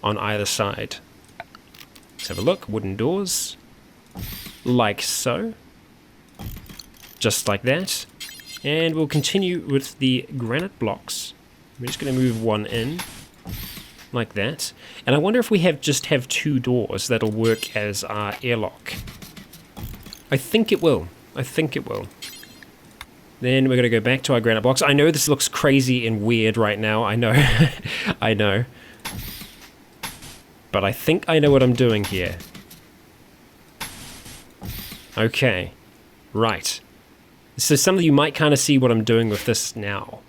on either side. Let's have a look. Wooden doors, like so, just like that. And we'll continue with the granite blocks. We're just going to move one in, like that. And I wonder if we just have 2 doors that'll work as our airlock. I think it will. I think it will. Then we're going to go back to our granite blocks. I know this looks crazy and weird right now. I know. I know. But I think I know what I'm doing here. Okay. Right. So some of you might kind of see what I'm doing with this now.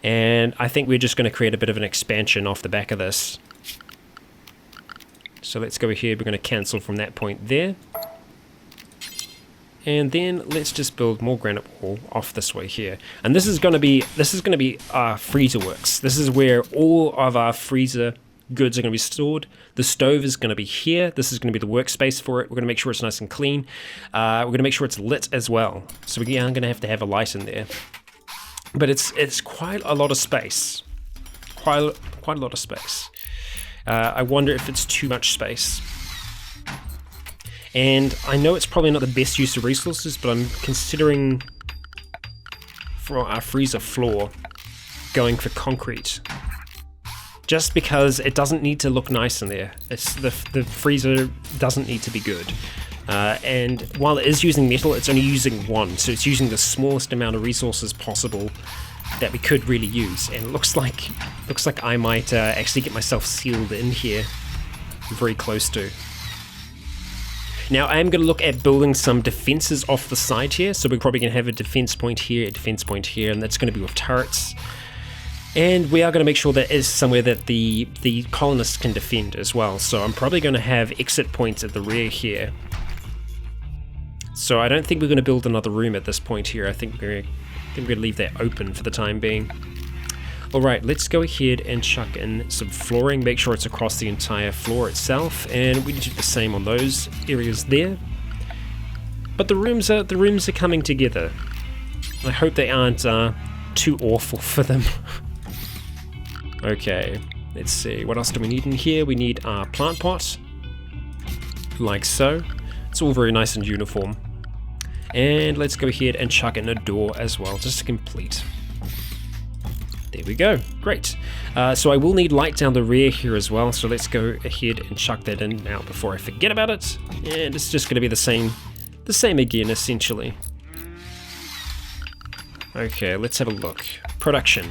And I think we're just going to create a bit of an expansion off the back of this. So let's go ahead. We're going to cancel from that point there. And then let's just build more granite wall off this way here. And this is going to be our freezer works. This is where all of our freezer goods are going to be stored. The stove is going to be here. This is going to be the workspace for it. We're going to make sure it's nice and clean. We're going to make sure it's lit as well. So we are going to have a light in there. But it's quite a lot of space. Quite a lot of space. I wonder if it's too much space. And I know it's probably not the best use of resources, but I'm considering for our freezer floor going for concrete. Just because it doesn't need to look nice in there. The freezer doesn't need to be good. And while it is using metal, it's only using 1, so it's using the smallest amount of resources possible that we could really use. And it looks like I might actually get myself sealed in here, very close to. Now I am going to look at building some defenses off the side here, so we're probably going to have a defense point here, a defense point here, and that's going to be with turrets. And we are going to make sure there is somewhere that the colonists can defend as well, so I'm probably going to have exit points at the rear here. So I don't think we're going to build another room at this point here. I think we're going to leave that open for the time being. Alright, let's go ahead and chuck in some flooring, make sure it's across the entire floor itself, and we do the same on those areas there. But the rooms are coming together. I hope they aren't too awful for them. Okay, let's see, what else do we need in here? We need our plant pot, like so. It's all very nice and uniform. And let's go ahead and chuck in a door as well, just to complete. There we go, great. So I will need light down the rear here as well, so let's go ahead and chuck that in now before I forget about it. And it's just going to be the same again, essentially. Okay, let's have a look. Production.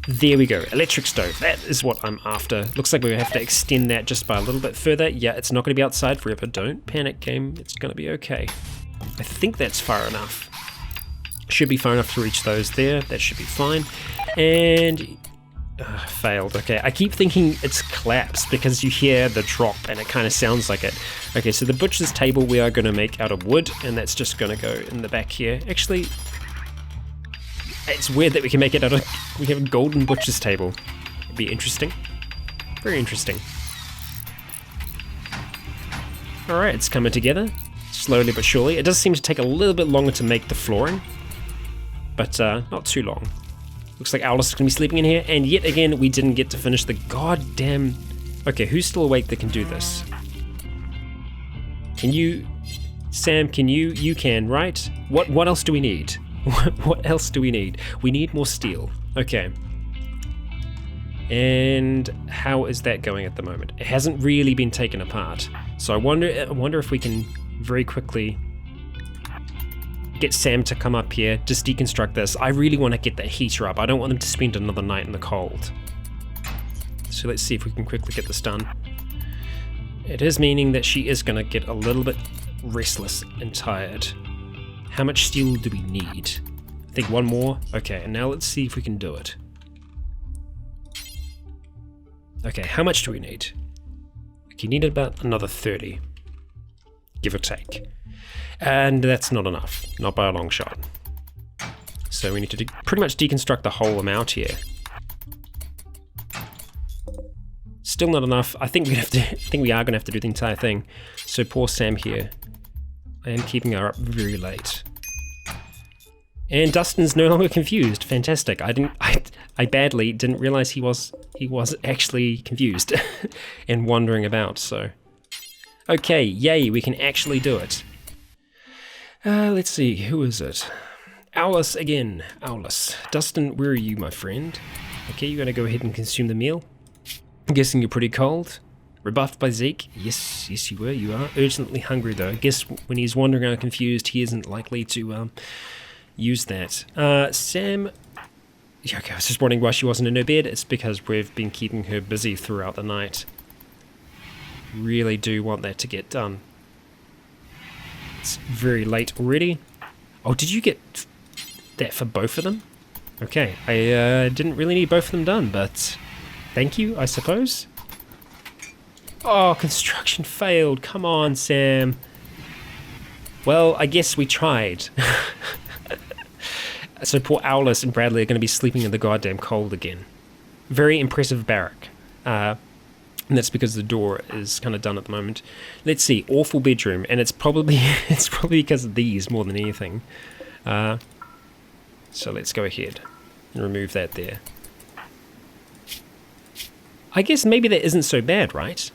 There we go, electric stove, that is what I'm after. Looks like we have to extend that just by a little bit further. Yeah, it's not going to be outside forever, don't panic game, it's going to be okay. I think that's far enough. Should be far enough to reach those there, that should be fine. And failed. Okay, I keep thinking it's collapsed because you hear the drop and it kind of sounds like it. Okay, so the butcher's table we are going to make out of wood, and that's just going to go in the back here. Actually, it's weird that we can make it out of, we have a golden butcher's table. It'd be interesting. Very interesting. Alright, it's coming together, slowly but surely. It does seem to take a little bit longer to make the flooring, but not too long. Looks like Owlus is going to be sleeping in here, and yet again, we didn't get to finish the goddamn... Okay, who's still awake that can do this? Can you... Sam, can you? You can, right? What else do we need? What else do we need? We need more steel. Okay. And how is that going at the moment? It hasn't really been taken apart. So I wonder if we can very quickly get Sam to come up here, just deconstruct this. I really want to get that heater up. I don't want them to spend another night in the cold. So let's see if we can quickly get this done. It is meaning that she is going to get a little bit restless and tired. How much steel do we need? I think one more. Okay, and now let's see if we can do it. Okay, how much do we need? You need about another 30, give or take. And that's not enough, not by a long shot. So we need to pretty much deconstruct the whole amount here. Still not enough. I think we are gonna have to do the entire thing. So poor Sam here. I am keeping her up very late. And Dustin's no longer confused. Fantastic. I badly didn't realize he was actually confused and wandering about, so. Okay, yay, we can actually do it. Let's see, who is it? Owless again, Owless. Dustin, where are you, my friend? Okay, you're gonna go ahead and consume the meal. I'm guessing you're pretty cold. Rebuffed by Zeke. Yes, you were, you are. Urgently hungry though. I guess when he's wandering around confused, he isn't likely to use that. Sam, yeah, okay, I was just wondering why she wasn't in her bed. It's because we've been keeping her busy throughout the night. Really do want that to get done. It's very late already. Oh, did you get that for both of them? Okay, I didn't really need both of them done, but thank you, I suppose. Oh, construction failed. Come on, Sam. Well, I guess we tried. So poor Owless and Bradley are going to be sleeping in the goddamn cold again. Very impressive barrack. And that's because the door is kind of done at the moment. Let's see, awful bedroom, and it's probably because of these more than anything. So let's go ahead and remove that there. I guess maybe that isn't so bad, right?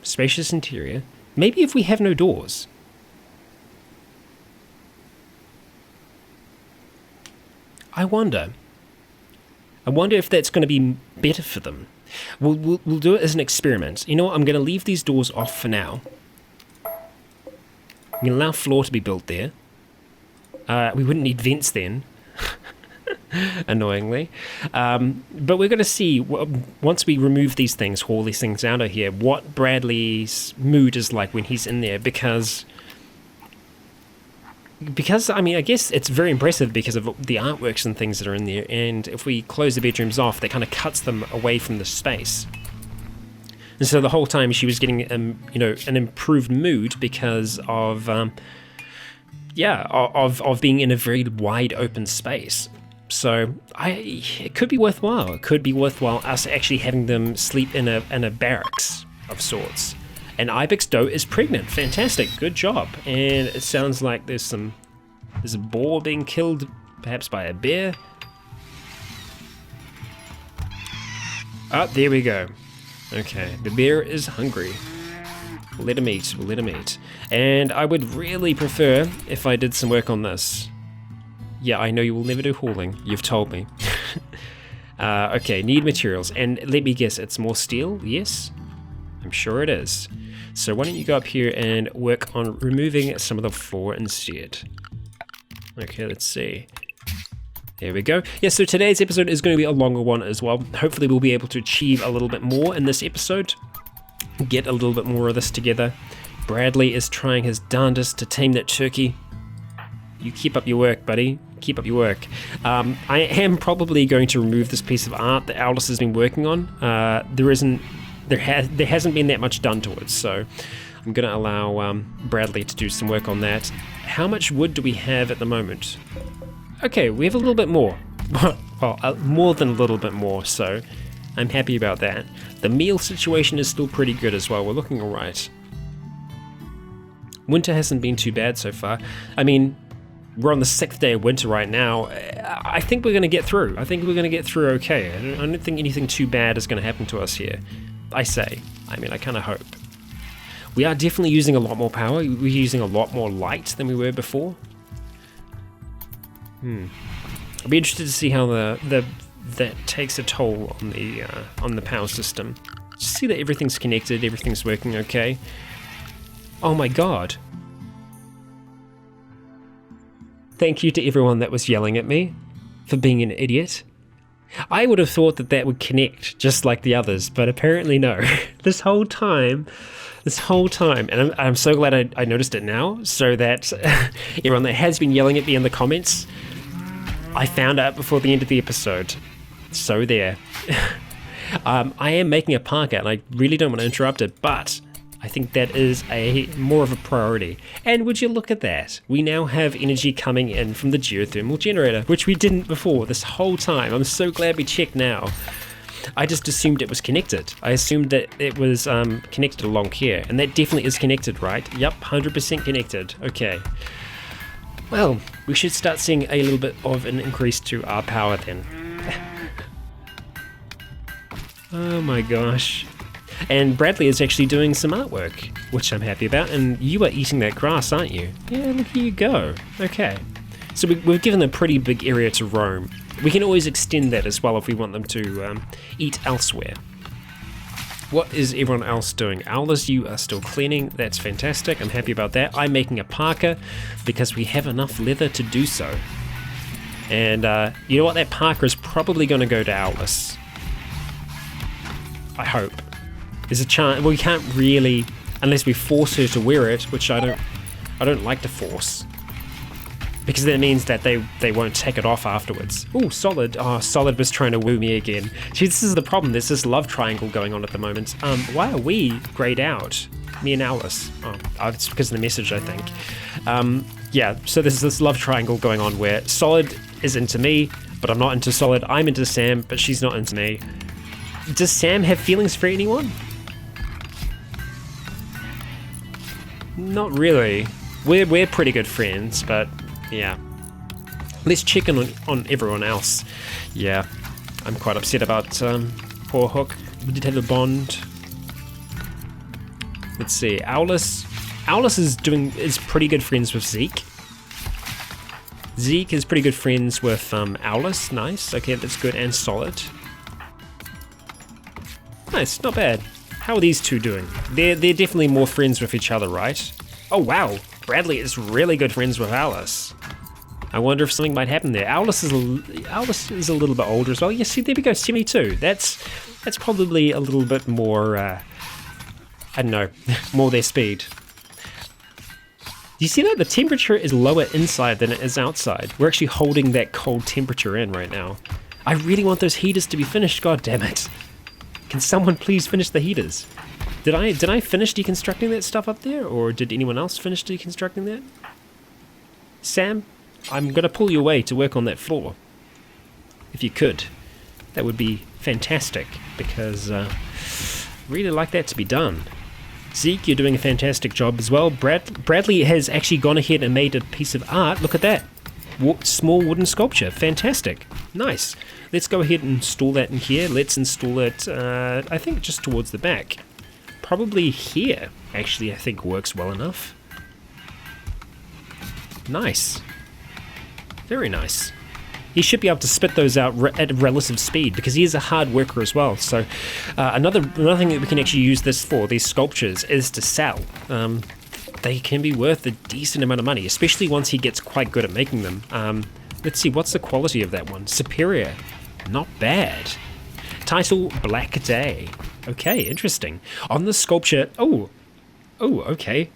Spacious interior. Maybe if we have no doors. I wonder if that's going to be better for them. We'll do it as an experiment. You know what? I'm going to leave these doors off for now. I'm going to allow floor to be built there. We wouldn't need vents then. Annoyingly. But we're going to see, once we remove these things, haul these things out of here, what Bradley's mood is like when he's in there, because I mean, I guess it's very impressive because of the artworks and things that are in there, and if we close the bedrooms off, that kind of cuts them away from the space. And so the whole time she was getting, you know, an improved mood because of, of being in a very wide open space. So it could be worthwhile. It could be worthwhile us actually having them sleep in a barracks of sorts. And Ibex Doe is pregnant. Fantastic. Good job. And it sounds like there's a boar being killed, perhaps by a bear. Ah, there we go. Okay, the bear is hungry. We'll let him eat. We'll let him eat. And I would really prefer if I did some work on this. Yeah, I know you will never do hauling. You've told me. Okay, need materials. And let me guess, it's more steel? Yes? I'm sure it is. So why don't you go up here and work on removing some of the floor instead. Okay, let's see. There we go. Yeah, so today's episode is going to be a longer one as well. Hopefully we'll be able to achieve a little bit more in this episode. Get a little bit more of this together. Bradley is trying his darndest to tame that turkey. You keep up your work, buddy. Keep up your work. I am probably going to remove this piece of art that Aldous has been working on. There hasn't been that much done to it, so I'm going to allow Bradley to do some work on that. How much wood do we have at the moment? Okay, we have a little bit more. Well, more than a little bit more, so I'm happy about that. The meal situation is still pretty good as well. We're looking alright. Winter hasn't been too bad so far. I mean, we're on the 6th day of winter right now. I think we're going to get through. I think we're going to get through okay. I don't think anything too bad is going to happen to us here. I kind of hope. We are definitely using a lot more power. We're using a lot more light than we were before. I'll be interested to see how that takes a toll on the power system. Just see that everything's connected, everything's working okay. Oh my god. Thank you to everyone that was yelling at me for being an idiot. I would have thought that would connect just like the others, but apparently no. This whole time, and I'm so glad I noticed it now, so that everyone that has been yelling at me in the comments, I found out before the end of the episode. So there. I am making a parka, and I really don't want to interrupt it, but I think that is more of a priority. And would you look at that? We now have energy coming in from the geothermal generator, which we didn't before this whole time. I'm so glad we checked now. I just assumed it was connected. I assumed that it was connected along here, and that definitely is connected, right? Yep, 100% connected. Okay. Well, we should start seeing a little bit of an increase to our power then. Oh my gosh. And Bradley is actually doing some artwork, which I'm happy about, and you are eating that grass, aren't you? Yeah, look, here you go. Okay. So we've given them a pretty big area to roam. We can always extend that as well if we want them to eat elsewhere. What is everyone else doing? Owlers, you are still cleaning. That's fantastic. I'm happy about that. I'm making a parka because we have enough leather to do so. And you know what? That parka is probably going to go to Owlers. I hope. There's a chance. Well, we can't really, unless we force her to wear it, which I don't like to force, because that means that they won't take it off afterwards. Oh, Solid. Oh, Solid was trying to woo me again. See, this is the problem. There's this love triangle going on at the moment. Why are we grayed out? Me and Alice. Oh, it's because of the message, I think. Yeah. So there's this love triangle going on where Solid is into me, but I'm not into Solid. I'm into Sam, but she's not into me. Does Sam have feelings for anyone? Not really. We're pretty good friends, but yeah. Let's check in on everyone else. Yeah, I'm quite upset about poor Hook. We did have a bond. Let's see, Owlus. Owlus is pretty good friends with Zeke. Zeke is pretty good friends with Owlus. Nice. Okay, that's good and Solid. Nice, not bad. How are these two doing? They're definitely more friends with each other, right? Oh wow, Bradley is really good friends with Alice. I wonder if something might happen there. Alice is a little bit older as well. Yeah, see, there we go, 72. That's probably a little bit more, I don't know, more their speed. You see that? The temperature is lower inside than it is outside. We're actually holding that cold temperature in right now. I really want those heaters to be finished, god damn it. Can someone please finish the heaters? Did I finish deconstructing that stuff up there, or did anyone else finish deconstructing that? Sam, I'm gonna pull you away to work on that floor. If you could, that would be fantastic, because really like that to be done. Zeke, you're doing a fantastic job as well. Bradley has actually gone ahead and made a piece of art. Look at that. Small wooden sculpture. Fantastic. Nice. Let's go ahead and install that in here. Let's install it, I think, just towards the back. Probably here, actually, I think works well enough. Nice. Very nice. He should be able to spit those out at a relative speed, because he is a hard worker as well. So another thing that we can actually use this for, these sculptures, is to sell. They can be worth a decent amount of money, especially once he gets quite good at making them. Let's see, what's the quality of that one? Superior. Not bad. Title, Black Day. Okay, interesting. On the sculpture... Oh, okay.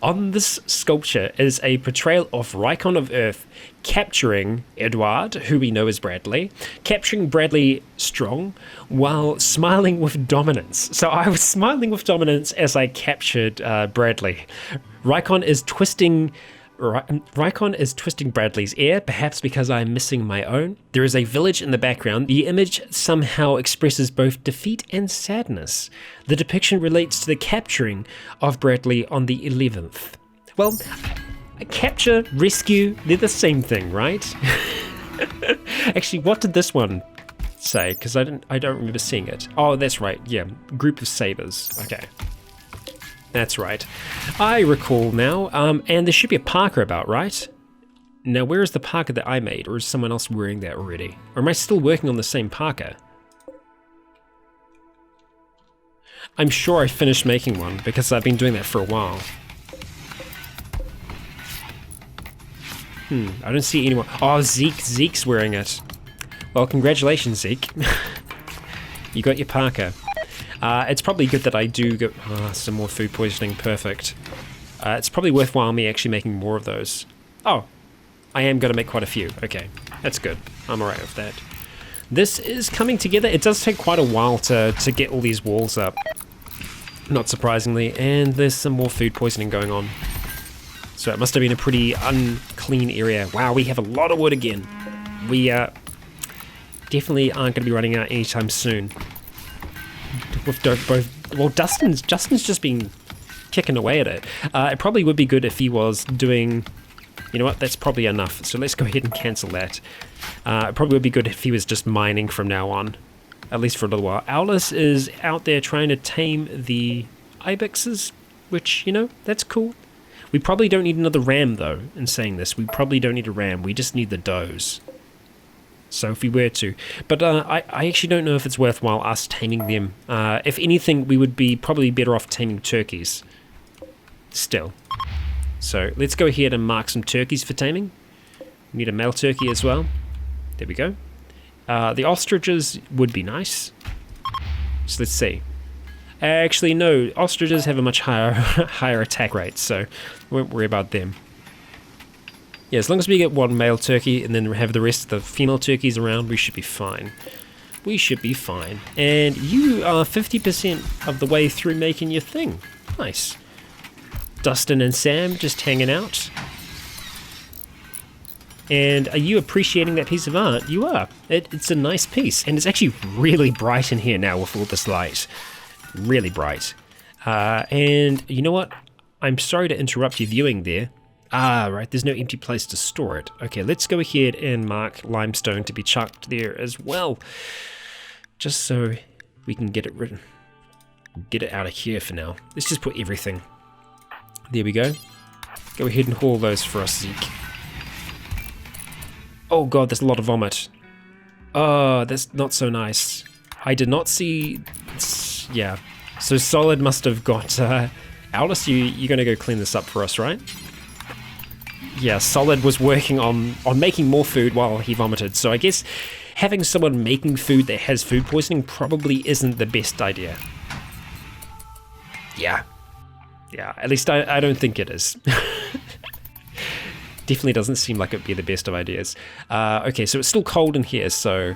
On this sculpture is a portrayal of Rycon of Earth capturing Edward, who we know as Bradley, capturing Bradley strong while smiling with dominance. So I was smiling with dominance as I captured Bradley. Rycon is twisting Bradley's ear, perhaps because I'm missing my own. There is a village in the background. The image somehow expresses both defeat and sadness. The depiction relates to the capturing of Bradley on the 11th. Well, capture, rescue, they're the same thing, right? Actually, what did this one say? Because I don't remember seeing it. Oh, that's right. Yeah, group of sabers. Okay. That's right. I recall now, and there should be a parka about, right? Now, where is the parka that I made, or is someone else wearing that already? Or am I still working on the same parka? I'm sure I finished making one, because I've been doing that for a while. I don't see anyone. Oh, Zeke's wearing it. Well, congratulations, Zeke. You got your parka. It's probably good that I do get some more food poisoning. Perfect. It's probably worthwhile me actually making more of those. Oh, I am going to make quite a few. Okay, that's good. I'm alright with that. This is coming together. It does take quite a while to get all these walls up. Not surprisingly. And there's some more food poisoning going on. So it must have been a pretty unclean area. Wow, we have a lot of wood again. definitely aren't going to be running out anytime soon. With both, well, Justin's just been kicking away at it. It probably would be good if he was doing, you know what, that's probably enough. So let's go ahead and cancel that. It probably would be good if he was just mining from now on, at least for a little while. Owlus is out there trying to tame the ibexes, which, you know, that's cool. We probably don't need another ram, though, in saying this. We probably don't need a ram. We just need the does. So if we were to. But I actually don't know if it's worthwhile us taming them. If anything, we would be probably better off taming turkeys. Still. So let's go ahead and mark some turkeys for taming. We need a male turkey as well. There we go. The ostriches would be nice. So let's see. Actually, no, ostriches have a much higher attack rate, so we won't worry about them. Yeah, as long as we get one male turkey and then have the rest of the female turkeys around, we should be fine. We should be fine. And you are 50% of the way through making your thing. Nice. Dustin and Sam just hanging out. And are you appreciating that piece of art? You are. It's a nice piece, and it's actually really bright in here now with all this light. Really bright. And you know what? I'm sorry to interrupt your viewing there. Ah, right, there's no empty place to store it. Okay, let's go ahead and mark limestone to be chucked there as well. Just so we can get it written. Get it out of here for now. Let's just put everything. There we go. Go ahead and haul those for us, Zeke. Oh god, there's a lot of vomit. Oh, that's not so nice. I did not see... Yeah, so Solid must have got... Owlus, you're going to go clean this up for us, right? Yeah, Solid was working on making more food while he vomited, so I guess having someone making food that has food poisoning probably isn't the best idea. Yeah, at least I don't think it is. Definitely doesn't seem like it'd be the best of ideas. Okay, so it's still cold in here, so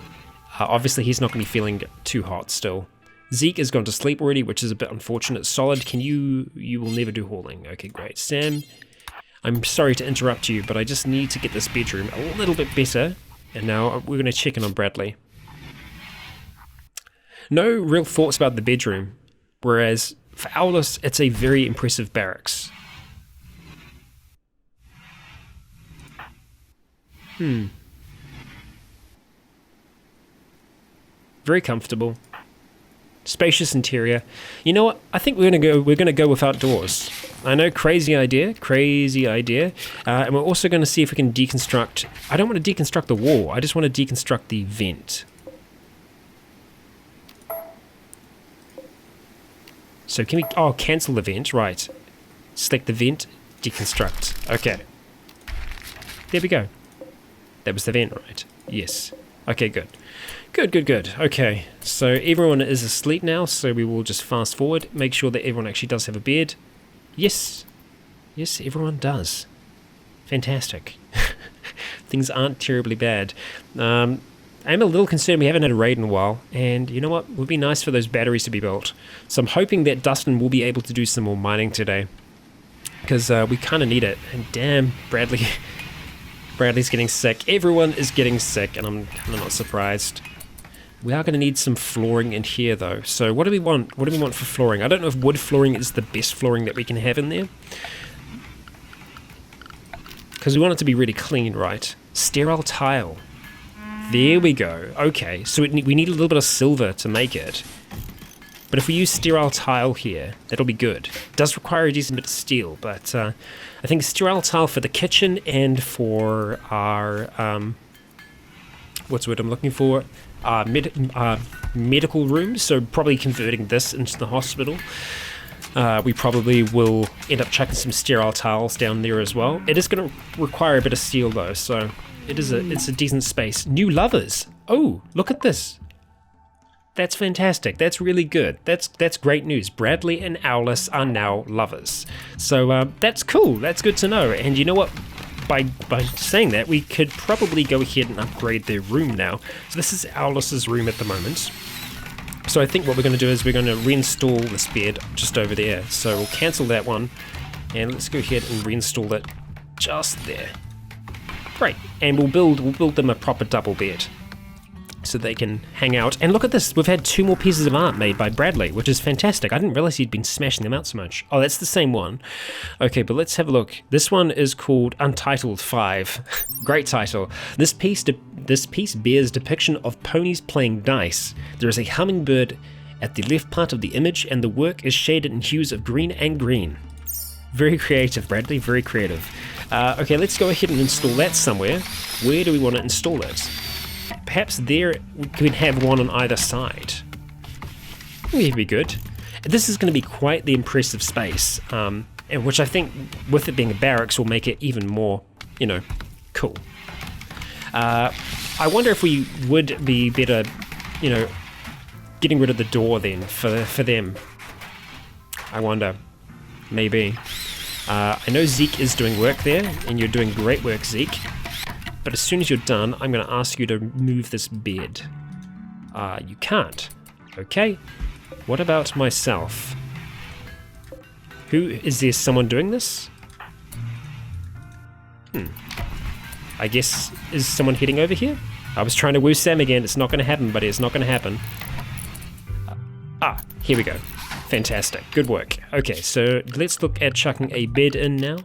obviously he's not going to be feeling too hot still. Zeke has gone to sleep already, which is a bit unfortunate. Solid, you will never do hauling. Okay, great. Sam, I'm sorry to interrupt you, but I just need to get this bedroom a little bit better. And now we're going to check in on Bradley. No real thoughts about the bedroom, whereas for Owlus, it's a very impressive barracks. Very comfortable. Spacious interior. You know what? I think we're gonna go with outdoors. I know, crazy idea. And we're also going to see if we can deconstruct. I don't want to deconstruct the wall. I just want to deconstruct the vent. So can we? Oh, cancel the vent. Right. Select the vent. Deconstruct. Okay. There we go. That was the vent, right? Yes. Okay, good. Good. Okay, so everyone is asleep now, so we will just fast forward, make sure that everyone actually does have a bed. Yes, everyone does. Fantastic. Things aren't terribly bad. I'm a little concerned we haven't had a raid in a while, and you know what? It would be nice for those batteries to be built. So I'm hoping that Dustin will be able to do some more mining today, because we kind of need it. And damn, Bradley's getting sick. Everyone is getting sick, and I'm kind of not surprised. We are going to need some flooring in here, though. So what do we want? What do we want for flooring? I don't know if wood flooring is the best flooring that we can have in there. Because we want it to be really clean, right? Sterile tile. There we go. Okay, so we need a little bit of silver to make it. But if we use sterile tile here, that'll be good. It does require a decent bit of steel, but I think sterile tile for the kitchen and for our, what's the word I'm looking for? Medical rooms, so probably converting this into the hospital. We probably will end up chucking some sterile tiles down there as well. It is going to require a bit of steel though, so it's a decent space. New lovers. Oh, look at this. That's fantastic. That's really good. That's great news. Bradley and Owlus are now lovers. So that's cool. That's good to know. And you know what? By saying that, we could probably go ahead and upgrade their room now. So this is Owlus's room at the moment. So I think what we're going to do is we're going to reinstall this bed just over there. So we'll cancel that one, and let's go ahead and reinstall it just there. Great. And we'll build them a proper double bed. so they can hang out. And look at this, we've had 2 more pieces of art made by Bradley, which is fantastic. I didn't realize he'd been smashing them out so much. Oh, that's the same one. Okay, but let's have a look. This one is called Untitled 5. Great title. This piece bears depiction of ponies playing dice. There is a hummingbird at the left part of the image, and the work is shaded in hues of green and green. Very creative, Bradley, very creative. Okay, let's go ahead and install that somewhere. Where do we want to install it? Perhaps there we can have one on either side. That'd be good. This is going to be quite the impressive space, and which I think, with it being a barracks, will make it even more, cool. I wonder if we would be better, getting rid of the door then for them. I wonder. Maybe. I know Zeke is doing work there, and you're doing great work, Zeke. But as soon as you're done, I'm going to ask you to move this bed. You can't. Okay. What about myself? Is there someone doing this? I guess, is someone heading over here? I was trying to woo Sam again. It's not going to happen, buddy. It's not going to happen. Here we go. Fantastic. Good work. Okay, so let's look at chucking a bed in now.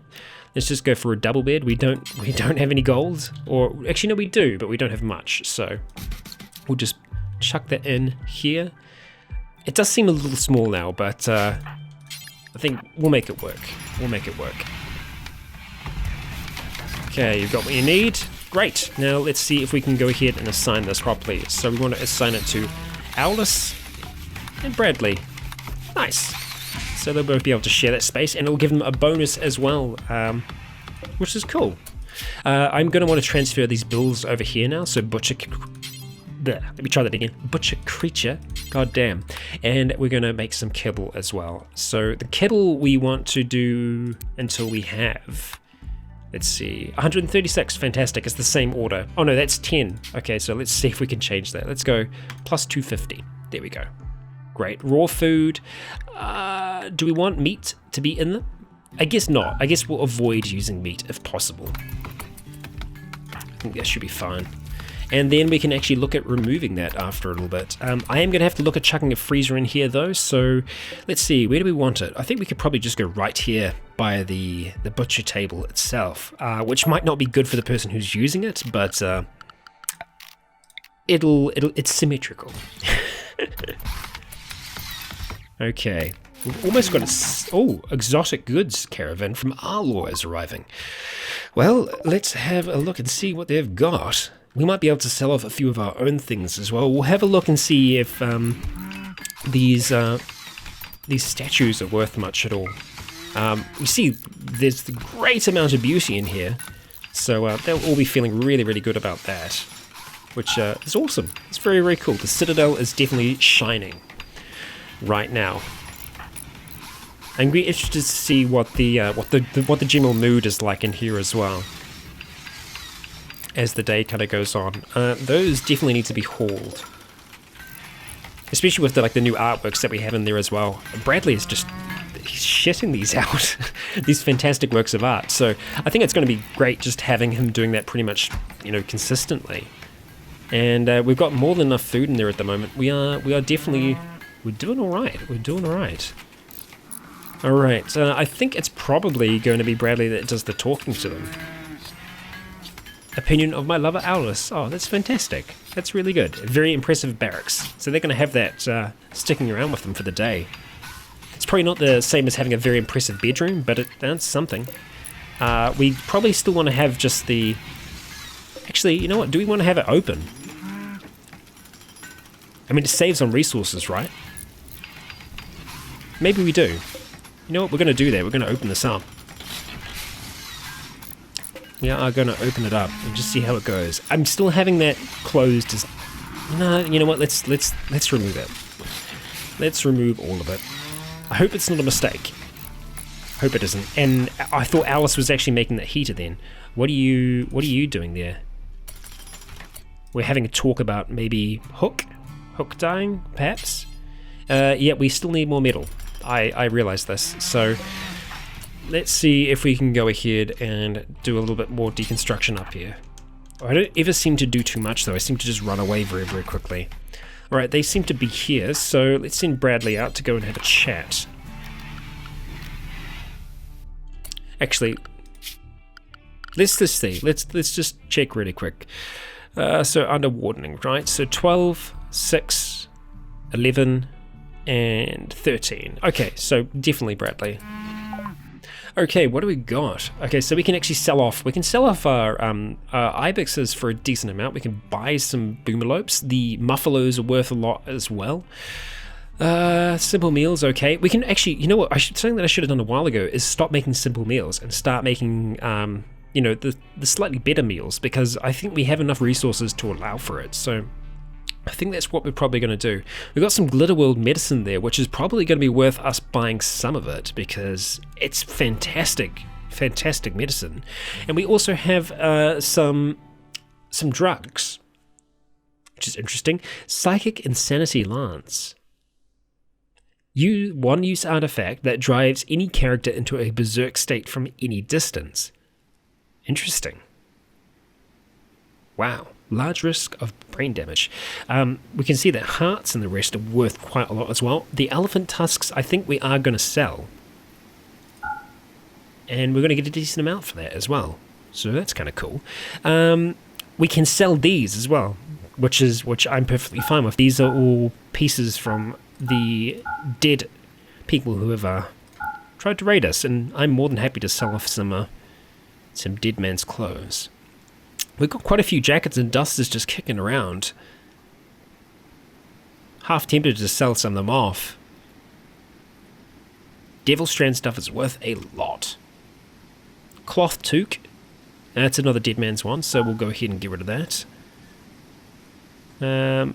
Let's just go for a double bed. We don't have any gold, or actually no, we do, but we don't have much. So we'll just chuck that in here. It does seem a little small now, but I think we'll make it work. We'll make it work. Okay, you've got what you need. Great. Now let's see if we can go ahead and assign this properly. So we want to assign it to Alice and Bradley. Nice. So they'll both be able to share that space, and it'll give them a bonus as well, which is cool. I'm going to want to transfer these bills over here now. So butcher. Let me try that again. Butcher creature. God damn. And we're going to make some kibble as well. So the kibble we want to do until we have, let's see, 136. Fantastic. It's the same order. Oh no, that's 10. Okay, so let's see if we can change that. Let's go plus 250. There we go. Great. Raw food. Do we want meat to be in them? I guess not. I guess we'll avoid using meat if possible. I think that should be fine. And then we can actually look at removing that after a little bit. I am going to have to look at chucking a freezer in here though, so let's see, where do we want it? I think we could probably just go right here by the butcher table itself, which might not be good for the person who's using it, but it's symmetrical. Okay, we've almost got exotic goods caravan from Arlaw is arriving. Well, let's have a look and see what they've got. We might be able to sell off a few of our own things as well. We'll have a look and see if these statues are worth much at all. You see, there's a great amount of beauty in here, so they'll all be feeling really, really good about that, which is awesome. It's very, very cool. The Citadel is definitely shining right now. I'm really interested to see what the general mood is like in here as well, as the day kind of goes on. Those definitely need to be hauled, especially with the new artworks that we have in there as well. Bradley is just shitting these out, these fantastic works of art. So I think it's going to be great just having him doing that pretty much, consistently. And we've got more than enough food in there at the moment. We are definitely, we're doing all right. We're doing all right. All right. I think it's probably going to be Bradley that does the talking to them. Opinion of my lover Alice. Oh, that's fantastic. That's really good. Very impressive barracks. So they're going to have that sticking around with them for the day. It's probably not the same as having a very impressive bedroom, but that's something. We probably still want to have just the... Actually, you know what? Do we want to have it open? I mean, it saves on resources, right? Maybe we do. You know what? We're going to do that. We're going to open this up. We are going to open it up and just see how it goes. I'm still having that closed as... No, you know what? Let's remove it. Let's remove all of it. I hope it's not a mistake. Hope it isn't. And I thought Alice was actually making that heater then. What are you doing there? We're having a talk about maybe Hook dying, perhaps? Yeah, we still need more metal. I realize this. So let's see if we can go ahead and do a little bit more deconstruction up here. I don't ever seem to do too much though. I seem to just run away very, very quickly. Alright, they seem to be here, so let's send Bradley out to go and have a chat. Actually, let's just see. Let's just check really quick. So under wardening, right? So 12, 6, 11, and 13. Okay, so definitely Bradley. Okay, what do we got? Okay, so we can actually sell off. We can sell off our ibexes for a decent amount. We can buy some boomalopes. The muffalos are worth a lot as well. Simple meals, okay. We can actually, you know what? Something that I should have done a while ago is stop making simple meals and start making, you know, the slightly better meals, because I think we have enough resources to allow for it. So I think that's what we're probably going to do. We've got some Glitterworld medicine there, which is probably going to be worth us buying some of it, because it's fantastic medicine. And we also have some drugs, which is interesting. Psychic Insanity Lance. One-use artifact that drives any character into a berserk state from any distance. Interesting. Wow. Large risk of brain damage. We can see that hearts and the rest are worth quite a lot as well. The elephant tusks, I think we are going to sell. And we're going to get a decent amount for that as well. So that's kind of cool. We can sell these as well, which I'm perfectly fine with. These are all pieces from the dead people who have tried to raid us, and I'm more than happy to sell off some dead man's clothes. We've got quite a few jackets and dusters just kicking around. Half tempted to sell some of them off. Devil Strand stuff is worth a lot. Cloth toque. That's another dead man's one, so we'll go ahead and get rid of that.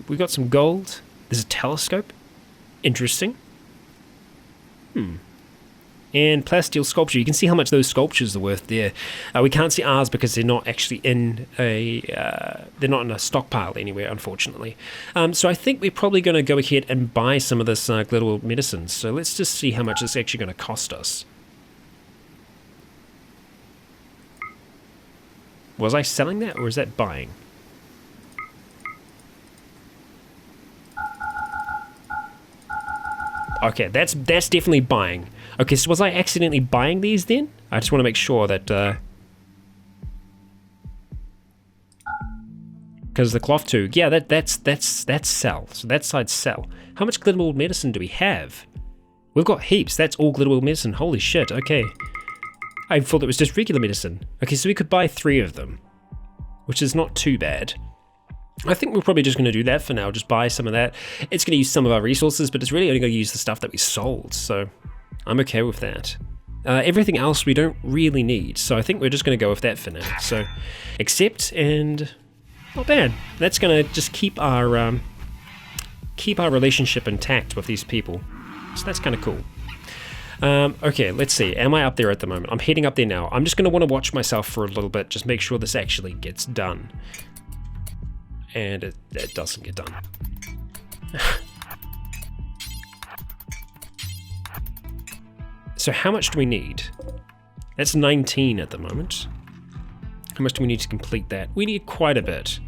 We've got some gold. There's a telescope. Interesting. And plasteel sculpture. You can see how much those sculptures are worth there. We can't see ours because they're not actually in a stockpile anywhere, unfortunately. So I think we're probably going to go ahead and buy some of this Glitterworld medicine. So let's just see how much it's actually going to cost us. Was I selling that, or is that buying? Okay, that's definitely buying. Okay, so was I accidentally buying these then? I just want to make sure that... Because the cloth too. Yeah, that's sell. So that side's sell. How much Glitterworld medicine do we have? We've got heaps. That's all Glitterworld medicine. Holy shit, okay. I thought it was just regular medicine. Okay, so we could buy 3 of them, which is not too bad. I think we're probably just going to do that for now, just buy some of that. It's going to use some of our resources, but it's really only going to use the stuff that we sold, so I'm okay with that. Everything else we don't really need, so I think we're just going to go with that for now. So, accept, and not bad. That's going to just keep our relationship intact with these people, so that's kind of cool. Okay, let's see. Am I up there at the moment? I'm heading up there now. I'm just going to want to watch myself for a little bit, just make sure this actually gets done. And it doesn't get done. So how much do we need? That's 19 at the moment. How much do we need to complete that? We need quite a bit.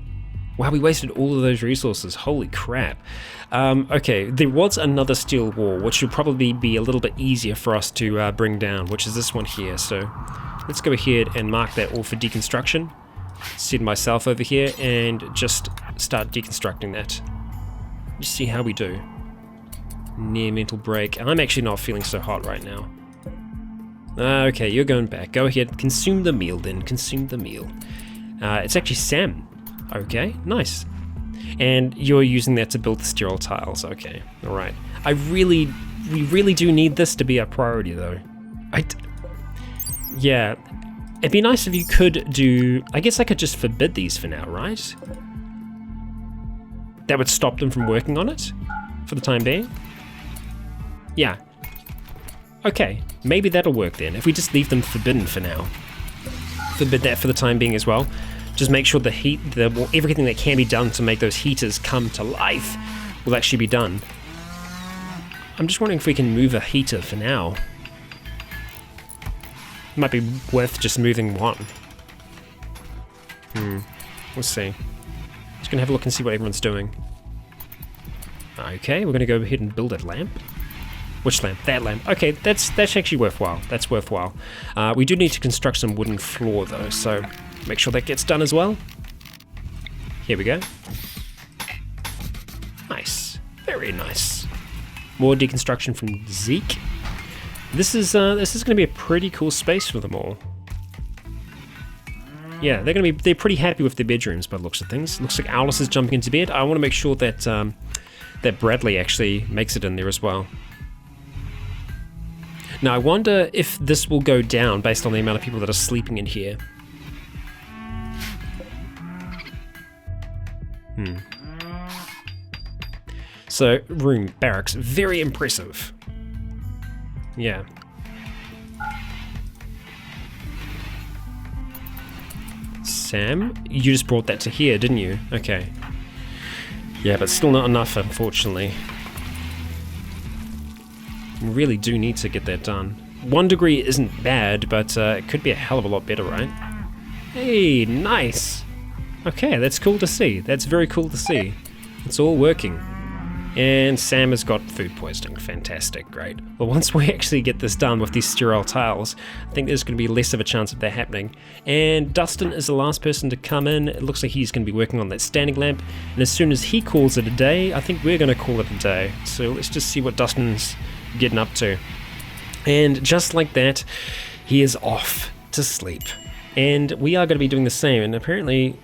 Wow, we wasted all of those resources. Holy crap. Okay, there was another steel wall, which would probably be a little bit easier for us to bring down, which is this one here. So let's go ahead and mark that all for deconstruction. Send myself over here and just start deconstructing that. Just see how we do. Near mental break. I'm actually not feeling so hot right now. Okay, you're going back. Go ahead, consume the meal then. Consume the meal. It's actually Sam. Okay, nice. And you're using that to build the sterile tiles. Okay, alright. We really do need this to be a priority though. Yeah. It'd be nice if you could do... I guess I could just forbid these for now, right? That would stop them from working on it? For the time being? Yeah. Okay, maybe that'll work then, if we just leave them forbidden for now. Forbid that for the time being as well. Just make sure the heat, everything that can be done to make those heaters come to life will actually be done. I'm just wondering if we can move a heater for now. Might be worth just moving one. We'll see. Just gonna have a look and see what everyone's doing. Okay, we're gonna go ahead and build a lamp. Which lamp? That lamp. Okay, that's actually worthwhile. That's worthwhile. We do need to construct some wooden floor though, so make sure that gets done as well. Here we go. Nice. Very nice. More deconstruction from Zeke. This is going to be a pretty cool space for them all. Yeah, they're pretty happy with their bedrooms by the looks of things. Looks like Owlus is jumping into bed. I want to make sure that that Bradley actually makes it in there as well. Now I wonder if this will go down based on the amount of people that are sleeping in here. So, room, barracks, very impressive. Yeah. Sam, you just brought that to here, didn't you? Okay. Yeah, but still not enough, unfortunately. We really do need to get that done. 1 degree isn't bad, but it could be a hell of a lot better, right? Hey, nice! Okay, that's cool to see. That's very cool to see. It's all working. And Sam has got food poisoning. Fantastic, great. Well, once we actually get this done with these sterile tiles, I think there's going to be less of a chance of that happening. And Dustin is the last person to come in. It looks like he's going to be working on that standing lamp. And as soon as he calls it a day, I think we're going to call it a day. So let's just see what Dustin's getting up to. And just like that, he is off to sleep. And we are going to be doing the same. And apparently...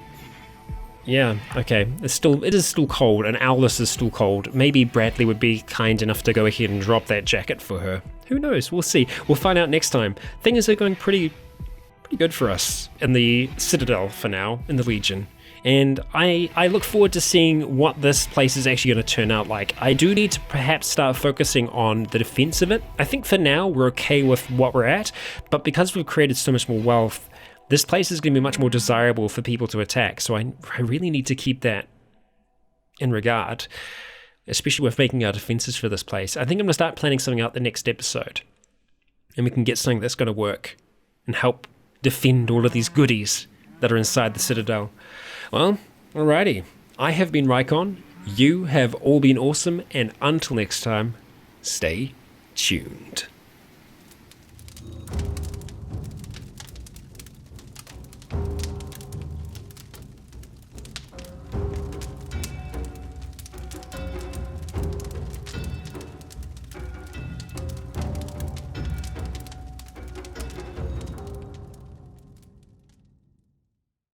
yeah, okay, it is still cold, and Owlus is still cold. Maybe Bradley would be kind enough to go ahead and drop that jacket for her. Who knows? We'll see. We'll find out next time. Things are going pretty good for us in the Citadel for now, in the Legion. And I look forward to seeing what this place is actually going to turn out like. I do need to perhaps start focusing on the defense of it. I think for now we're okay with what we're at, but because we've created so much more wealth, this place is going to be much more desirable for people to attack, so I really need to keep that in regard, especially with making our defenses for this place. I think I'm going to start planning something out the next episode, and we can get something that's going to work and help defend all of these goodies that are inside the Citadel. Well, alrighty. I have been Rycon, you have all been awesome, and until next time, stay tuned.